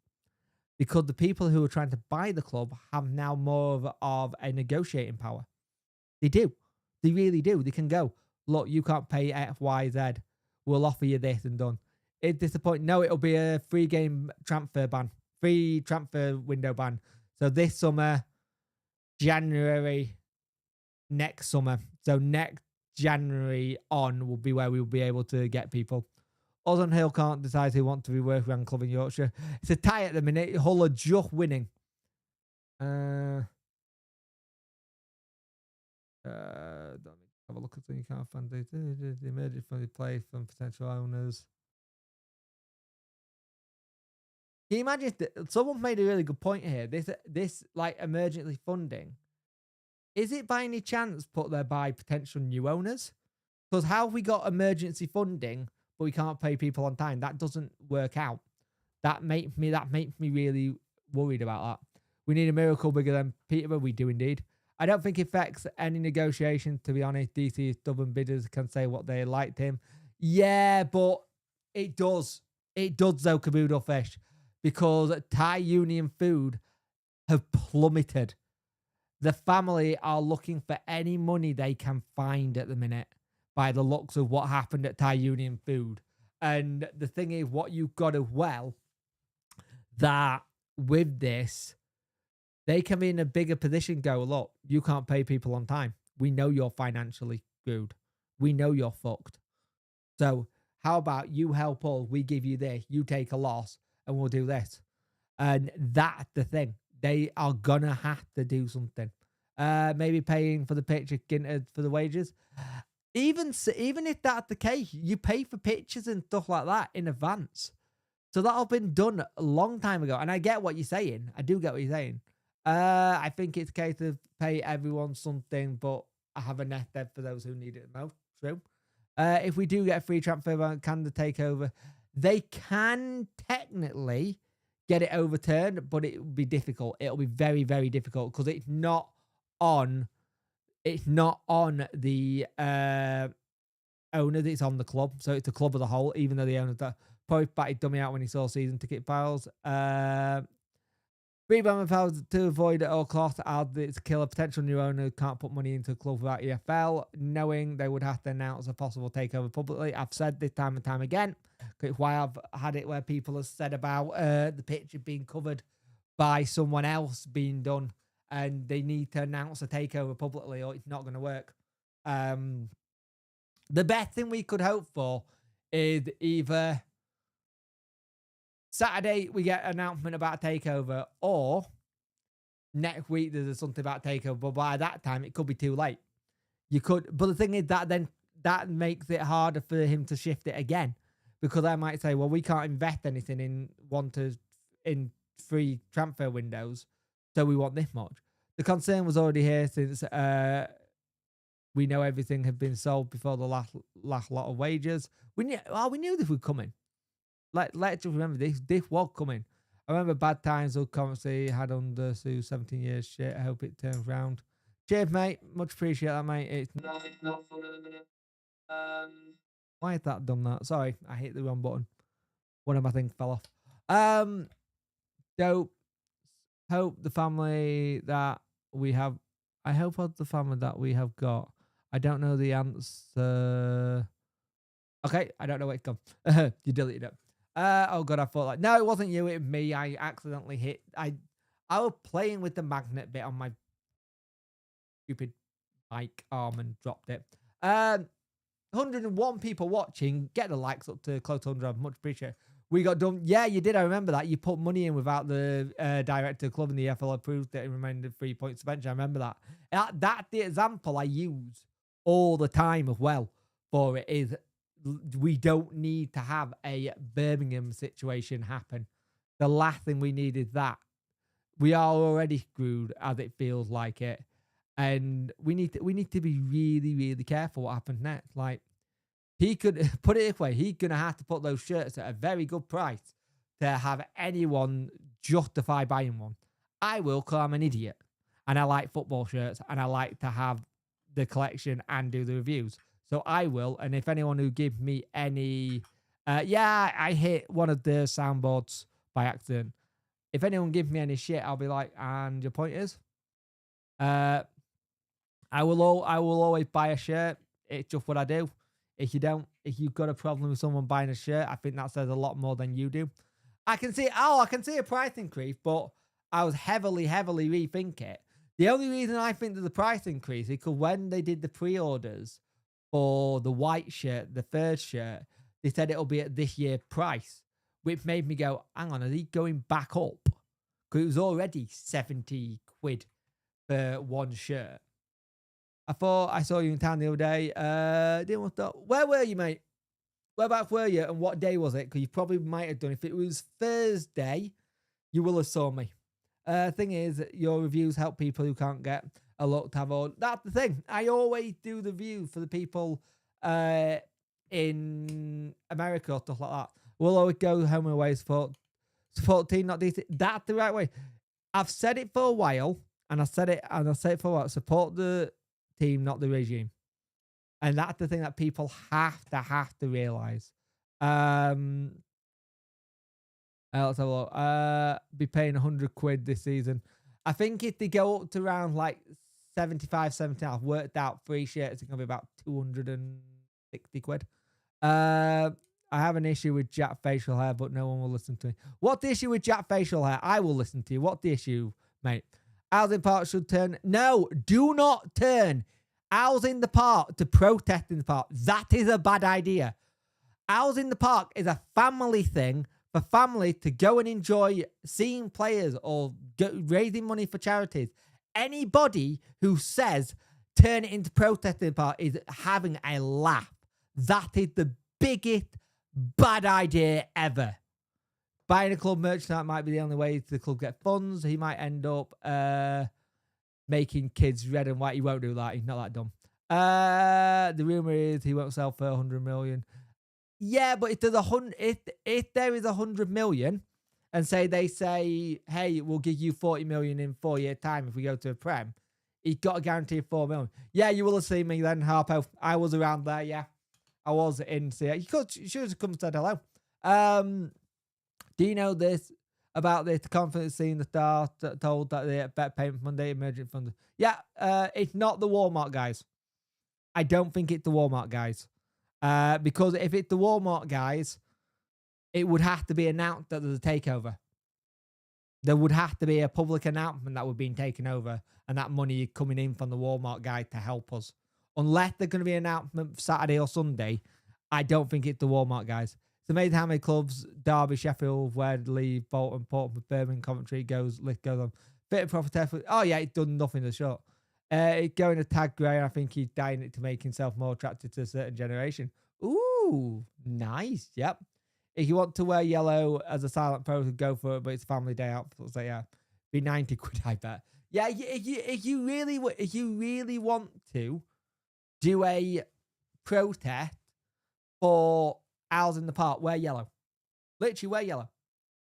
because the people who are trying to buy the club have now more of a negotiating power. They do. They really do. They can go, look, you can't pay X, Y, Z. We'll offer you this and done. It's disappointing. No, it'll be a free game transfer ban, free transfer window ban. So this summer, January, next summer. So next January on will be where we'll be able to get people. Others Hill can't decide who want to be working around club in Yorkshire. It's a tie at the minute. Hull are just winning. Don't have a look at the you can't find the emergency funding play from potential owners. Can you imagine if someone made a really good point here? This like emergency funding, is it by any chance put there by potential new owners? Because how have we got emergency funding but we can't pay people on time? That doesn't work out. That makes me really worried about that. We need a miracle bigger than Peterborough. We do indeed. I don't think it affects any negotiation, to be honest. DC stubborn bidders can say what they liked him. Yeah, but it does. It does, though, Caboodle Fish, because Thai Union Food have plummeted. The family are looking for any money they can find at the minute by the looks of what happened at Thai Union Food. And the thing is, what you've got as well, that with this, they can be in a bigger position, go, look, you can't pay people on time. We know you're financially screwed. We know you're fucked. So how about you help us? We give you this. You take a loss and we'll do this. And that's the thing. They are going to have to do something. Maybe paying for the picture for the wages. Even if that's the case, you pay for pictures and stuff like that in advance. So that'll been done a long time ago. And I get what you're saying. I do get what you're saying. I think it's a case of pay everyone something, but I have a net debt for those who need it the most. True. If we do get a free transfer ban, can the takeover? They can technically get it overturned, but it will be difficult. It'll be very, very difficult because it's not on the owner. It's on the club. So it's the club as a whole, even though the owner probably batted dummy out when he saw season ticket files. Rebound powers to avoid at all costs. It's kill a potential new owner who can't put money into a club without EFL, knowing they would have to announce a possible takeover publicly. I've said this time and time again. It's why I've had it where people have said about the picture being covered by someone else being done, and they need to announce a takeover publicly or it's not going to work. The best thing we could hope for is either Saturday we get an announcement about a takeover, or next week there's something about takeover, but by that time it could be too late. But the thing is that makes it harder for him to shift it again, because I might say, well, we can't invest anything in free transfer windows, so we want this much. The concern was already here since we know everything had been sold before the last lot of wages. We knew this was coming. Let's just remember this was coming. I remember bad times will constantly had under Sue 17 years shit. I hope it turns round. Cheers, mate. Much appreciate that, mate. It's not fun at the minute. Why has that done that? Sorry, I hit the wrong button. One of my things fell off. So hope the family that we have. I hope the family that we have got. I don't know the answer. Okay, I don't know where it's gone. You deleted it. Oh god, I thought like, no, it wasn't you, it was me. I accidentally hit. I was playing with the magnet bit on my stupid mic arm and dropped it. 101 people watching. Get the likes up to close to 100. Much appreciated. We got done. Yeah, you did. I remember that. You put money in without the director of the club, and the FL approved it and remained 3 points bench. I remember that. That's the example I use all the time as well for it is we don't need to have a Birmingham situation happen. The last thing we need is that. We are already screwed as it feels like it. And we need to be really, really careful what happens next. Like, he could put it this way, he's gonna have to put those shirts at a very good price to have anyone justify buying one. I will, because I'm an idiot. And I like football shirts and I like to have the collection and do the reviews. So I will. And if anyone who gives me any yeah, I hit one of the soundboards by accident. If anyone gives me any shit, I'll be like, and your point is? I will always buy a shirt. It's just what I do. If you've got a problem with someone buying a shirt, I think that says a lot more than you do. I can see a price increase, but I was heavily rethink it. The only reason I think that the price increase is because when they did the pre-orders for the white shirt, the third shirt, they said it'll be at this year's price, which made me go, hang on, are they going back up? Because it was already 70 quid for one shirt. I thought I saw you in town the other day. Didn't want to. Where were you, mate? Whereabouts were you, and what day was it? Because you probably might have done. If it was Thursday, you will have saw me. Thing is, your reviews help people who can't get a look to have on. That's the thing. I always do the review for the people in America or stuff like that. We'll always go home and away, support team, not DC. That's the right way. I've said it for a while, and I said it for a while. Support the team, not the regime. And that's the thing that people have to realize. Let's have a look. Be paying 100 quid this season. I think if they go up to around like 75, 70, I've worked out 3 shirts, it's going to be about 260 quid. I have an issue with Jack facial hair, but no one will listen to me. What's the issue with Jack facial hair? I will listen to you. What's the issue, mate? Owls in Park should turn. No, do not turn Owls in the Park to protest in the park. That is a bad idea. Owls in the Park is a family thing for family to go and enjoy seeing players or raising money for charities. Anybody who says turn it into protest in the park is having a laugh. That is the biggest bad idea ever. Buying a club merchandise might be the only way the club get funds. He might end up making kids red and white. He won't do that. He's not that dumb. The rumor is he won't sell for 100 million. Yeah, but if there is 100 million, and they say, hey, we'll give you 40 million in 4 years' time if we go to a Prem, he's got a guarantee of 4 million. Yeah, you will have seen me then, Harpo. I was around there. Yeah, I was in. You should have come and said hello. Do you know this? About this, the confidence scene, the star told that they bet payment Monday, emergent fund. Yeah, it's not the Walmart guys. I don't think it's the Walmart guys. Because if it's the Walmart guys, it would have to be announced that there's a takeover. There would have to be a public announcement that we're being taken over and that money coming in from the Walmart guy to help us. Unless there's going to be an announcement Saturday or Sunday, I don't think it's the Walmart guys. It's amazing how many clubs, Derby, Sheffield, Wedley, Bolton, Portsmouth, Birmingham, Coventry, list goes on. Fit and proper test. Oh, yeah, it's done nothing to short. It's going to tag Gray, and I think he's dying it to make himself more attractive to a certain generation. Ooh, nice. Yep. If you want to wear yellow as a silent pro, go for it, but it's family day out. So yeah, be 90 quid, I bet. Yeah, if you really want to do a protest for Owls in the Park, wear yellow. Literally wear yellow.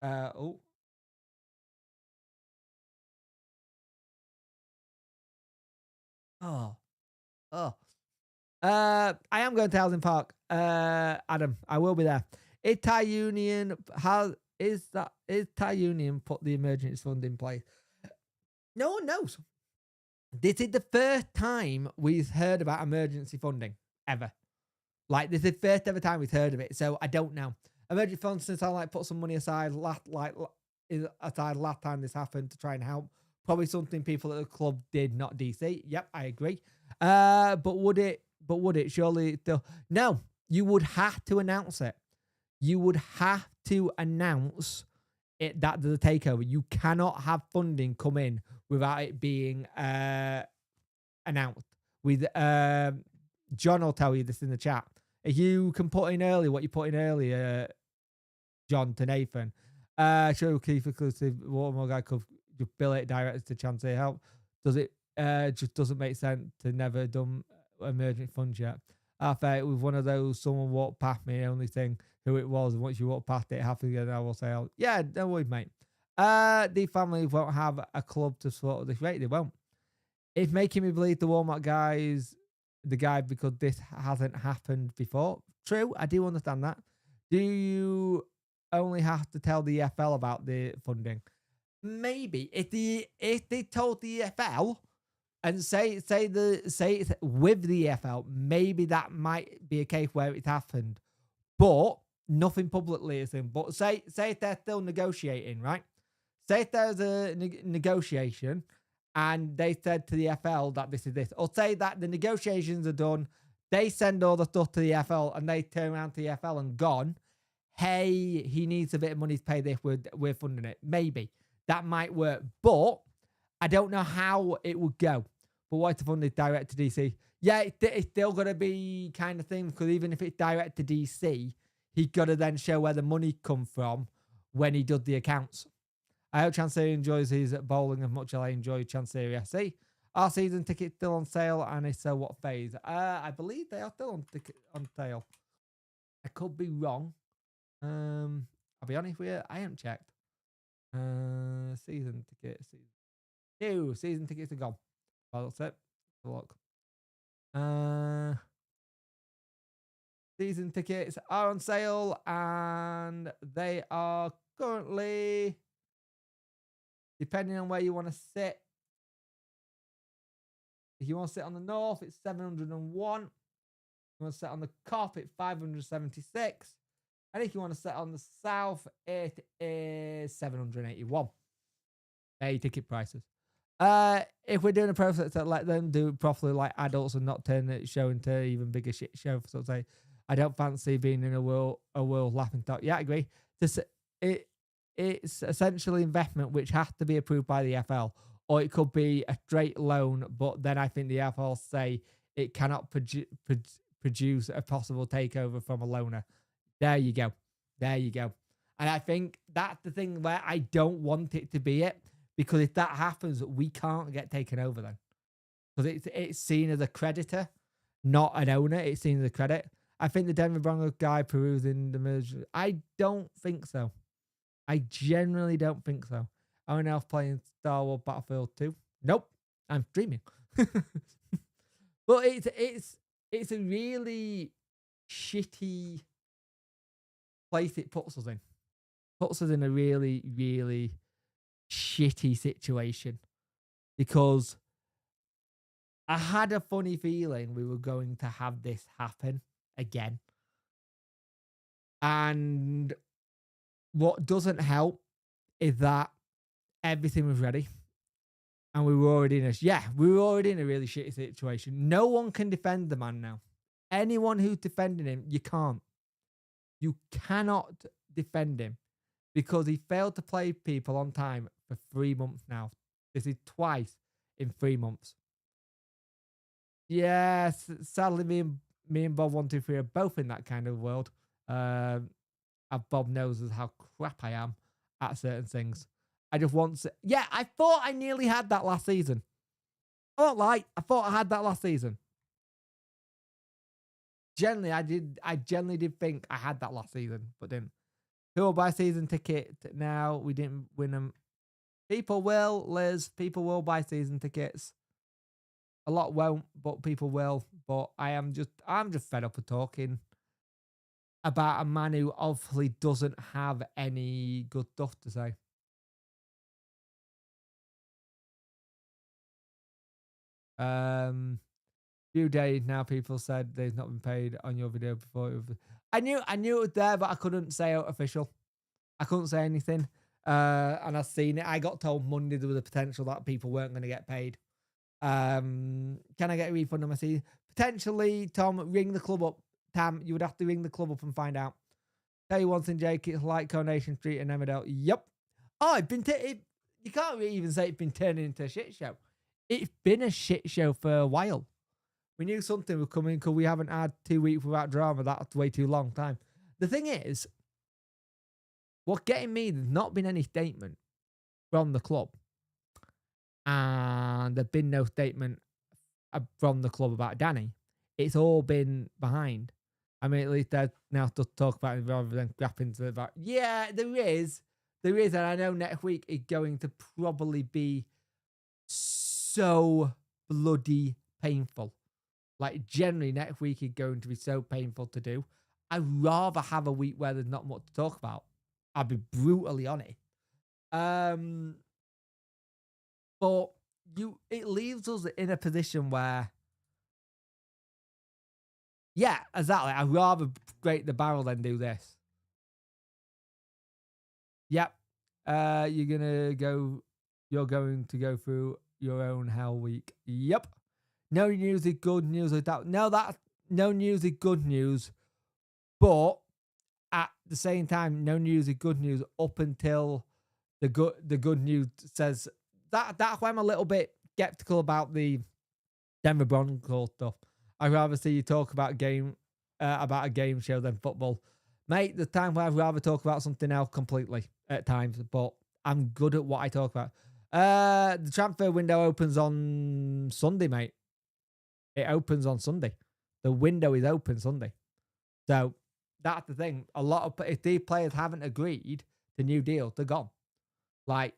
I am going to Housing Park. Adam, I will be there. Is Thai Union put the emergency fund in place? No one knows. This is the first time we've heard about emergency funding ever. Like, this is the first ever time we've heard of it, so I don't know. Emergency funds, since I put some money aside last time this happened to try and help. Probably something people at the club did, not DC. Yep, I agree. But would it surely still? No, you would have to announce it. You would have to announce it that there's a takeover. You cannot have funding come in without it being announced. With John will tell you this in the chat. If you can put in early what you put in earlier, John to Nathan. Show Keith exclusive. What more guy could just bill it direct to chance to help? Does it just doesn't make sense to never done emergent funds yet. I thought with one of those, someone walked past me, only thing who it was, and once you walk past it, happy again, I will say, oh, yeah, don't worry, mate. The family won't have a club to sort of this rate. They won't. It's making me believe the Walmart guy's the guy because this hasn't happened before. True, I do understand that. Do you only have to tell the EFL about the funding? Maybe if they told the EFL and say it's with the EFL, maybe that might be a case where it's happened, but nothing publicly is in. But say if they're still negotiating, right? Say if there's a negotiation and they said to the FL that this is this, or say that the negotiations are done, they send all the stuff to the FL and they turn around to the FL and gone, hey, he needs a bit of money to pay this, we're funding it. Maybe that might work, but I don't know how it would go. But what's the funding direct to DC? Yeah, it's still got to be kind of thing, because even if it's direct to DC, he's got to then show where the money come from when he does the accounts. I hope Chancery enjoys his bowling as much as I enjoy Chancery SC. Are season tickets still on sale? And if so, what phase? I believe they are still on sale. I could be wrong. I'll be honest with you, I haven't checked. Season tickets. New season tickets are gone. Well, that's it. Have a look. Season tickets are on sale and they are currently, depending on where you want to sit. If you want to sit on the north, it's 701. If you want to sit on the Cop, it's 576. And if you want to sit on the south, it is 781. Hey, ticket prices. If we're doing a process that let them do it properly like adults and not turn the show into even bigger shit show, so to say, I don't fancy being in a world laughing stock. Yeah, I agree. It's essentially investment which has to be approved by the FL, or it could be a straight loan, but then I think the FL say it cannot produce a possible takeover from a loaner. There you go. There you go. And I think that's the thing where I don't want it to be it, because if that happens, we can't get taken over then. Because it's seen as a creditor, not an owner. It's seen as a credit. I think the Denver Broncos guy perusing the merger. I don't think so. I generally don't think so. Owen Elf playing Star Wars Battlefield 2. Nope. I'm streaming. But it's a really shitty place it puts us in. Puts us in a really, really shitty situation, because I had a funny feeling we were going to have this happen again. And what doesn't help is that everything was ready. And we were already in a really shitty situation. No one can defend the man now. Anyone who's defending him, you can't. You cannot defend him, because he failed to play people on time for 3 months now. This is twice in 3 months. Yes, sadly, me and Bob 123 are both in that kind of world. And Bob knows how crap I am at certain things. I just want to... Yeah, I thought I nearly had that last season. I won't lie. I thought I had that last season. I generally did think I had that last season, but didn't. Who will buy season ticket now? We didn't win them. People will, Liz. People will buy season tickets. A lot won't, but people will. But I'm just fed up of talking about a man who obviously doesn't have any good stuff to say. Few days now, people said they've not been paid on your video before. I knew it was there, but I couldn't say it official. I couldn't say anything. And I've seen it. I got told Monday there was a potential that people weren't going to get paid. Can I get a refund on my season? Potentially, Tom, ring the club up. Tam, you would have to ring the club up and find out. Tell you one thing, Jake, it's like Coronation Street and Emmerdale. Yep. Oh, you can't really even say it's been turning into a shit show. It's been a shit show for a while. We knew something was coming because we haven't had 2 weeks without drama. That's way too long time. The thing is, what's getting me, there's not been any statement from the club. and there've been no statement from the club about Danny. It's all been behind. I mean, at least they're now to talk about it rather than grappling to the back. Yeah, there is, and I know next week is going to probably be so bloody painful. Like, generally, next week is going to be so painful to do. I'd rather have a week where there's not much to talk about. I'll be brutally honest. But it leaves us in a position where, yeah, exactly. I'd rather break the barrel than do this. Yep. You're going to go through your own hell week. Yep. No news is good news without no news is good news. But at the same time, no news is good news up until the good news says that's why I'm a little bit skeptical about the Denver Broncos stuff. I'd rather see you talk about a game show than football. Mate, the time where I'd rather talk about something else completely at times, but I'm good at what I talk about. The transfer window opens on Sunday, mate. It opens on Sunday. The window is open Sunday. So that's the thing. If these players haven't agreed to new deals, they're gone. Like,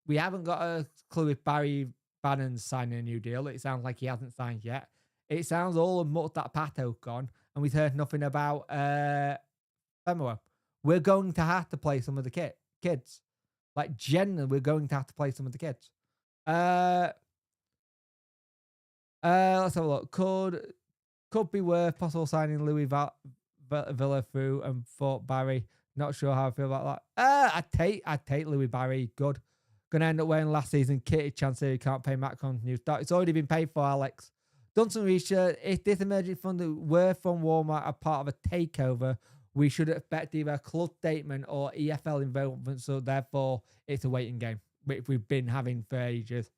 we haven't got a clue if Barry Bannon's signing a new deal. It sounds like he hasn't signed yet. It sounds all and much that Pato's gone, and we've heard nothing about Femoa. We're going to have to play some of the kids. Like, generally, we're going to have to play some of the kids. Let's have a look. Could be worth possible signing Louis Villa through and Fort Barry. Not sure how I feel about that. I'd take Louis Barry. Good. Gonna end up wearing last season kit. Chance he can't pay Macron new start. It's already been paid for, Alex. Done some research. If this emerging fund were from Walmart are part of a takeover, we should expect either a club statement or EFL involvement. So therefore, it's a waiting game, which we've been having for ages.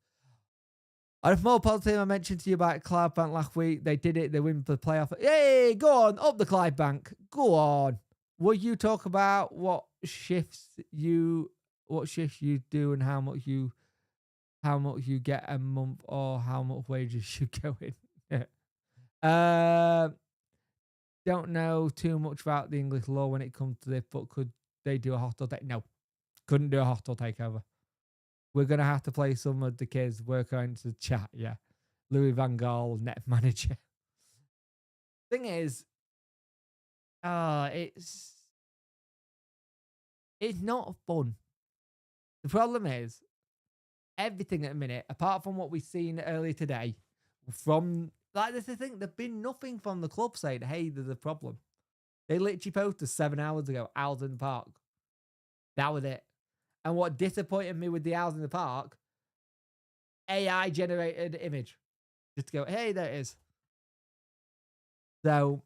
And a more positive I mentioned to you about Clydebank last week. They did it. They win the playoff. Hey, go on, up the Clydebank. Go on. Will you talk about what shifts you do and how much you get a month or how much wages you go in? Don't know too much about the English law when it comes to this, but could they do a hostile take? No, couldn't do a hostile takeover. We're going to have to play some of the kids, work out into the chat, yeah. Louis Van Gaal, net manager. Thing is, it's not fun. The problem is, everything at the minute, apart from what we've seen earlier today, from, like, this is the thing, there's been nothing from the club saying, hey, there's a problem. They literally posted 7 hours ago, Owls in the Park. That was it. And what disappointed me with the Owls in the Park, AI generated image. Just to go, hey, there it is. So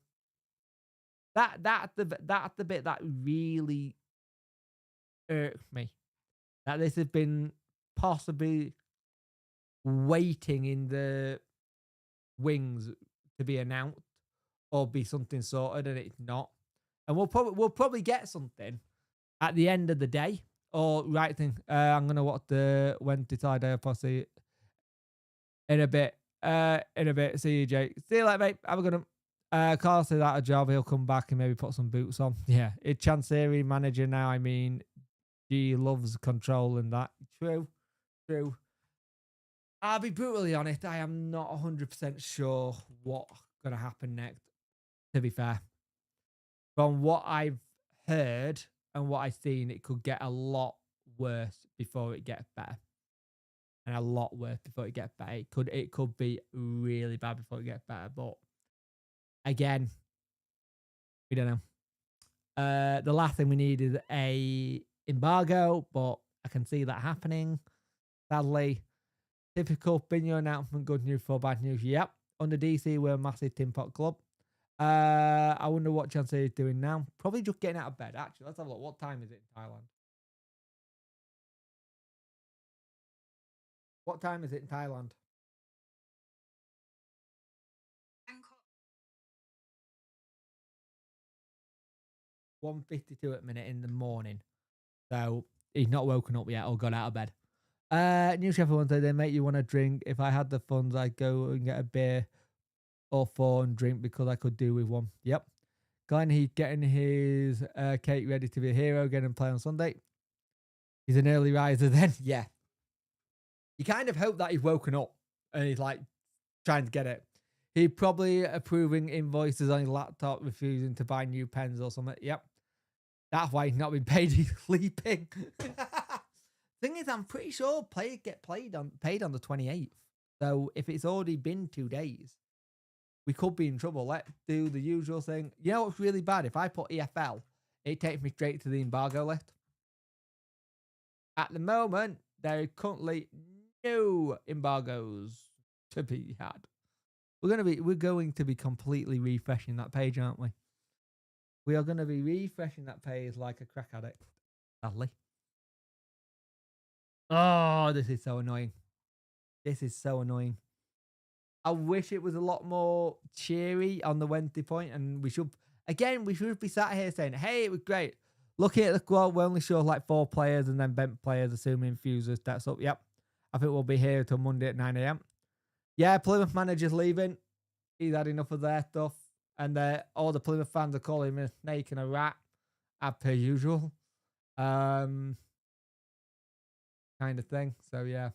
that's the bit that really irks me. That this has been possibly waiting in the wings to be announced or be something sorted, and it's not. And we'll probably get something at the end of the day. Or right thing. I'm gonna watch the Wednesday Friday posse in a bit. See you, Jake. See you later, mate. Have a good one. Carl says out of job. He'll come back and maybe put some boots on. Yeah, it's Chancery manager now. I mean, he loves controlling that. True. I'll be brutally honest. I am not 100% sure what's gonna happen next. To be fair, from what I've heard and what I've seen, it could get a lot worse before it gets better. And a lot worse before it gets better. It could be really bad before it gets better. But again, we don't know. The last thing we need is a embargo, but I can see that happening. Sadly, typical Binyo announcement, good news for bad news. Yep. Under DC, we're a massive Tin Pot club. I wonder what Chance is doing now. Probably just getting out of bed. Actually, let's have a look. What time is it in Thailand? What time is it in Thailand? 1:52 at the minute in the morning. So he's not woken up yet or got out of bed. New Sheffield one day, they make you want to drink. If I had the funds, I'd go and get a beer or four and drink because I could do with one. Yep. Glenn, he's getting his cake ready to be a hero again and play on Sunday. He's an early riser then. Yeah. You kind of hope that he's woken up and he's like trying to get it. He's probably approving invoices on his laptop, refusing to buy new pens or something. Yep. That's why he's not been paid. He's sleeping. Thing is, I'm pretty sure players get paid on the 28th. So if it's already been 2 days, we could be in trouble. Let's do the usual thing. You know what's really bad? If I put EFL, it takes me straight to the embargo list. At the moment, there are currently no embargoes to be had. We're going to be completely refreshing that page, aren't we? We are going to be refreshing that page like a crack addict. Sadly. Oh, this is so annoying. This is so annoying. I wish it was a lot more cheery on the Wednesday point, and we should be sat here saying, hey, it was great. Looking at the squad, we only show like 4 players and then bench players, assuming Fusers stats up. Yep. I think we'll be here until Monday at 9 a.m. Yeah, Plymouth manager's leaving. He's had enough of their stuff. And all the Plymouth fans are calling him a snake and a rat, as per usual. Kind of thing. So, yeah.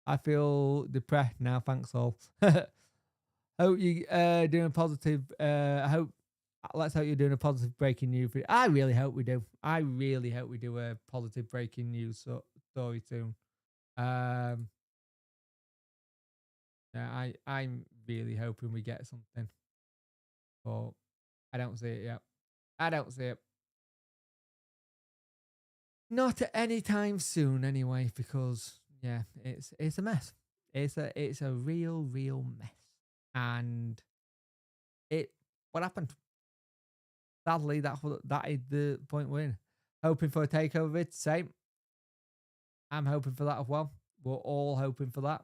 I feel depressed now. Thanks all. Hope you doing a positive. Let's hope you're doing a positive breaking news. I really hope we do. I really hope we do a positive breaking news story soon. Yeah, I'm really hoping we get something, but I don't see it yet. I don't see it. Not at any time soon, anyway, because yeah, it's a mess. It's a real mess, and what happened? Sadly, that is the point we're in. Hoping for a takeover vid, same. I'm hoping for that as well. We're all hoping for that.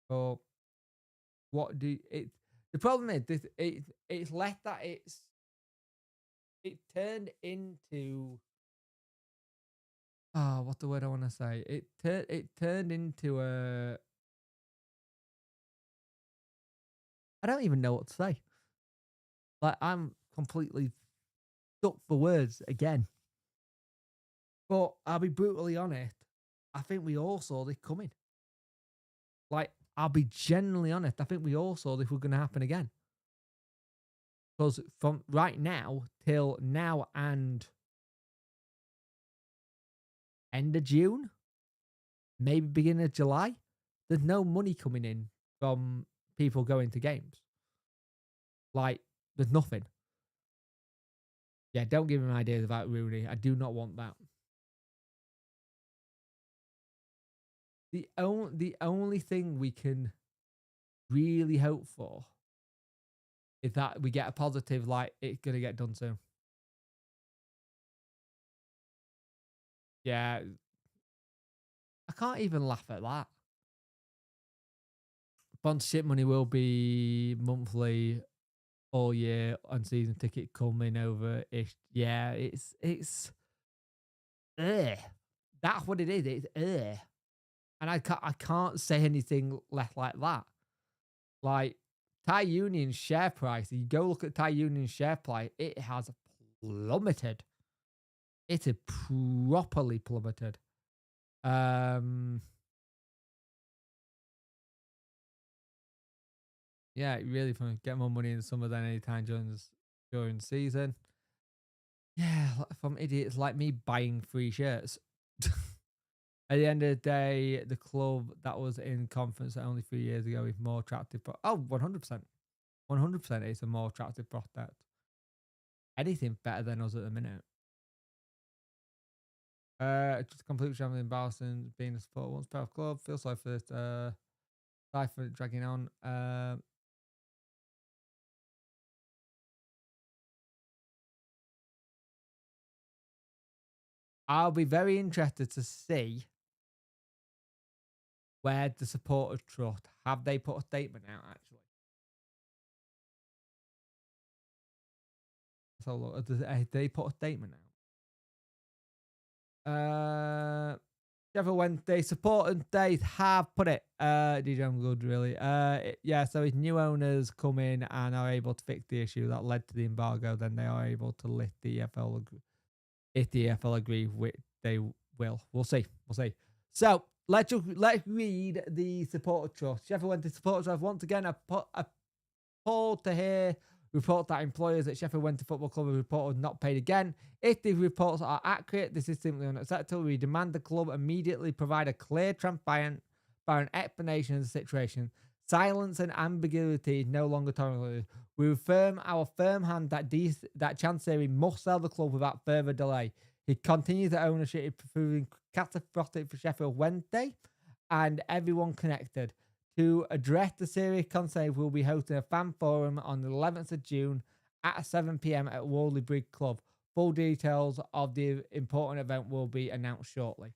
But what do it? The problem is this. It's left that it turned into. Oh, what's the word I want to say? It turned into a. I don't even know what to say. Like, I'm completely stuck for words again. But I'll be brutally honest. I think we all saw this coming. Like, I'll be genuinely honest. I think we all saw this was going to happen again. Because from right now till now and end of June, maybe beginning of July, there's no money coming in from people going to games. Like, there's nothing. Yeah, don't give him ideas about Rooney. I do not want that. The only thing we can really hope for is that we get a positive, like it's gonna get done soon. Yeah, I can't even laugh at that. Sponsorship money will be monthly all year on season ticket coming over ish. Yeah, it's that's what it is. It's and I can't say anything less like that. Like Thai Union's share price, you go look at Thai Union's share price, it has plummeted. It is properly plummeted. Yeah, really fun. Get more money in the summer than any time during the season. Yeah, from idiots like me buying free shirts. At the end of the day, the club that was in conference only 3 years ago is more attractive. 100%. 100% it's a more attractive prospect. Anything better than us at the minute. Just completely traveling embarrassing being a supporter once part of club. Feel sorry for this. Sorry for dragging on. I'll be very interested to see Where's the supporters' trust? Have they put a statement out, actually? So, look, have they put a statement out? Sheffield Wednesday supporters, they have put it. DJ, I'm good, really. Yeah, so if new owners come in and are able to fix the issue that led to the embargo, then they are able to lift the EFL. If the EFL agree, which they will. We'll see. We'll see. So let's read the supporter trust. Sheffield Wednesday supporters have once again appalled to hear reports that employers at Sheffield Wednesday Football Club have reported not paid again. If these reports are accurate, this is simply unacceptable. We demand the club immediately provide a clear, transparent explanation of the situation. Silence and ambiguity is no longer tolerated. We affirm our firm hand that Chancery must sell the club without further delay. He continues the ownership is proving catastrophic for Sheffield Wednesday and everyone connected. To address the serious concern, we'll be hosting a fan forum on the 11th of June at 7 p.m. at Whalley Bridge Club. Full details of the important event will be announced shortly.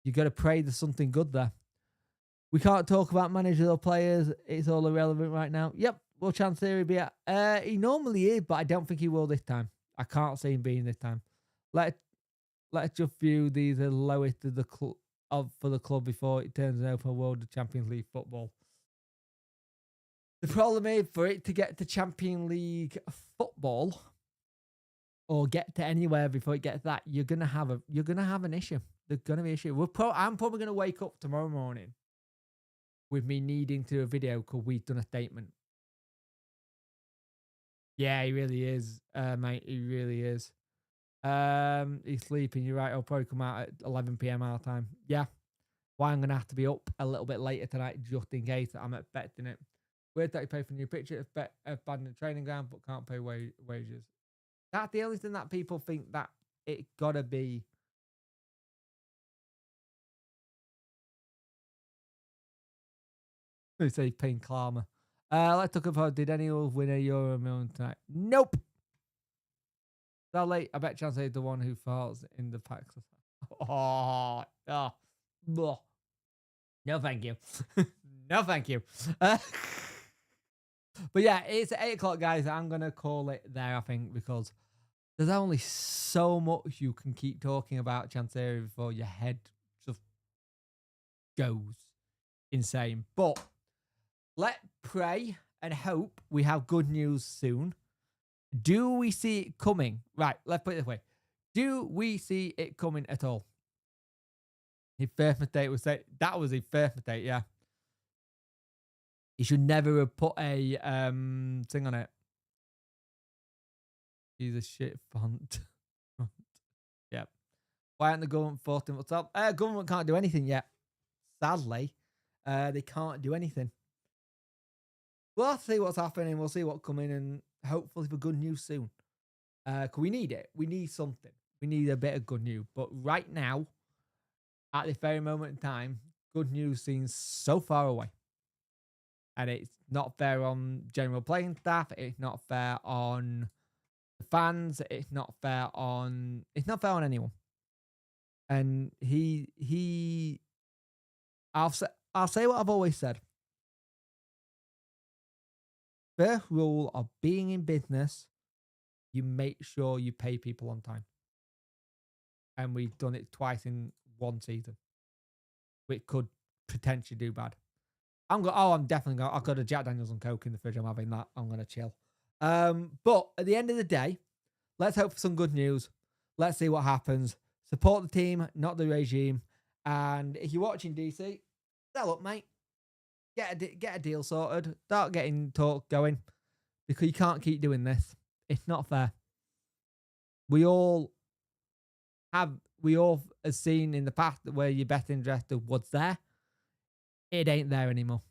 You got to pray there's something good there. We can't talk about managers or players. It's all irrelevant right now. Yep, will Chancery be at? He normally is, but I don't think he will this time. I can't see him being this time. Let's just view these as lowest of the for the club before it turns an open world of Champions League football. The problem is, for it to get to Champions League football or get to anywhere before it gets that, you're gonna have an issue. There's gonna be an issue. I'm probably gonna wake up tomorrow morning with me needing to do a video because we've done a statement. Yeah, he really is, mate. He really is. He's sleeping. You're right. I'll probably come out at 11 p.m. our time. Yeah. Why I'm gonna have to be up a little bit later tonight just in case I'm expecting it. Weird that you pay for a new picture of abandoned the training ground but can't pay wages. That's the only thing that people think that it gotta be. Who say paying Klarma? Let's talk about, did anyone win a Euro million tonight? Nope. That late, I bet Chance is the one who falls in the packs. Oh. No, thank you. No, thank you. But yeah, it's 8 o'clock, guys. I'm going to call it there, I think, because there's only so much you can keep talking about Chancery before your head just goes insane. But let's pray and hope we have good news soon. Do we see it coming? Right, let's put it this way. Do we see it coming at all? His first mistake was that was his first mistake, yeah. He should never have put a thing on it. He's a shit font. Yep. Why aren't the government forcing what's up? Government can't do anything yet. Sadly. They can't do anything. We'll see what's happening. We'll see what's coming, and hopefully for good news soon. Cause we need it. We need something. We need a bit of good news. But right now, at this very moment in time, good news seems so far away. And it's not fair on general playing staff. It's not fair on the fans. It's not fair on anyone. And I'll say what I've always said. First rule of being in business, you make sure you pay people on time. And we've done it twice in one season, which could potentially do bad. I'm definitely going. I've got a Jack Daniels and Coke in the fridge. I'm having that. I'm going to chill. But at the end of the day, let's hope for some good news. Let's see what happens. Support the team, not the regime. And if you're watching DC, sell up, mate. Get a deal sorted. Start getting talk going, because you can't keep doing this. It's not fair. We all have seen in the past where your best interest of what's there. It ain't there anymore.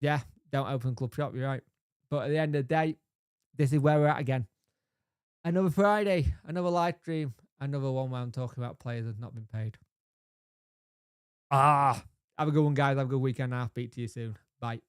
Yeah, don't open club shop, you're right. But at the end of the day, this is where we're at again. Another Friday, another live stream, another one where I'm talking about players that have not been paid. Have a good one, guys. Have a good weekend. I'll speak to you soon. Bye.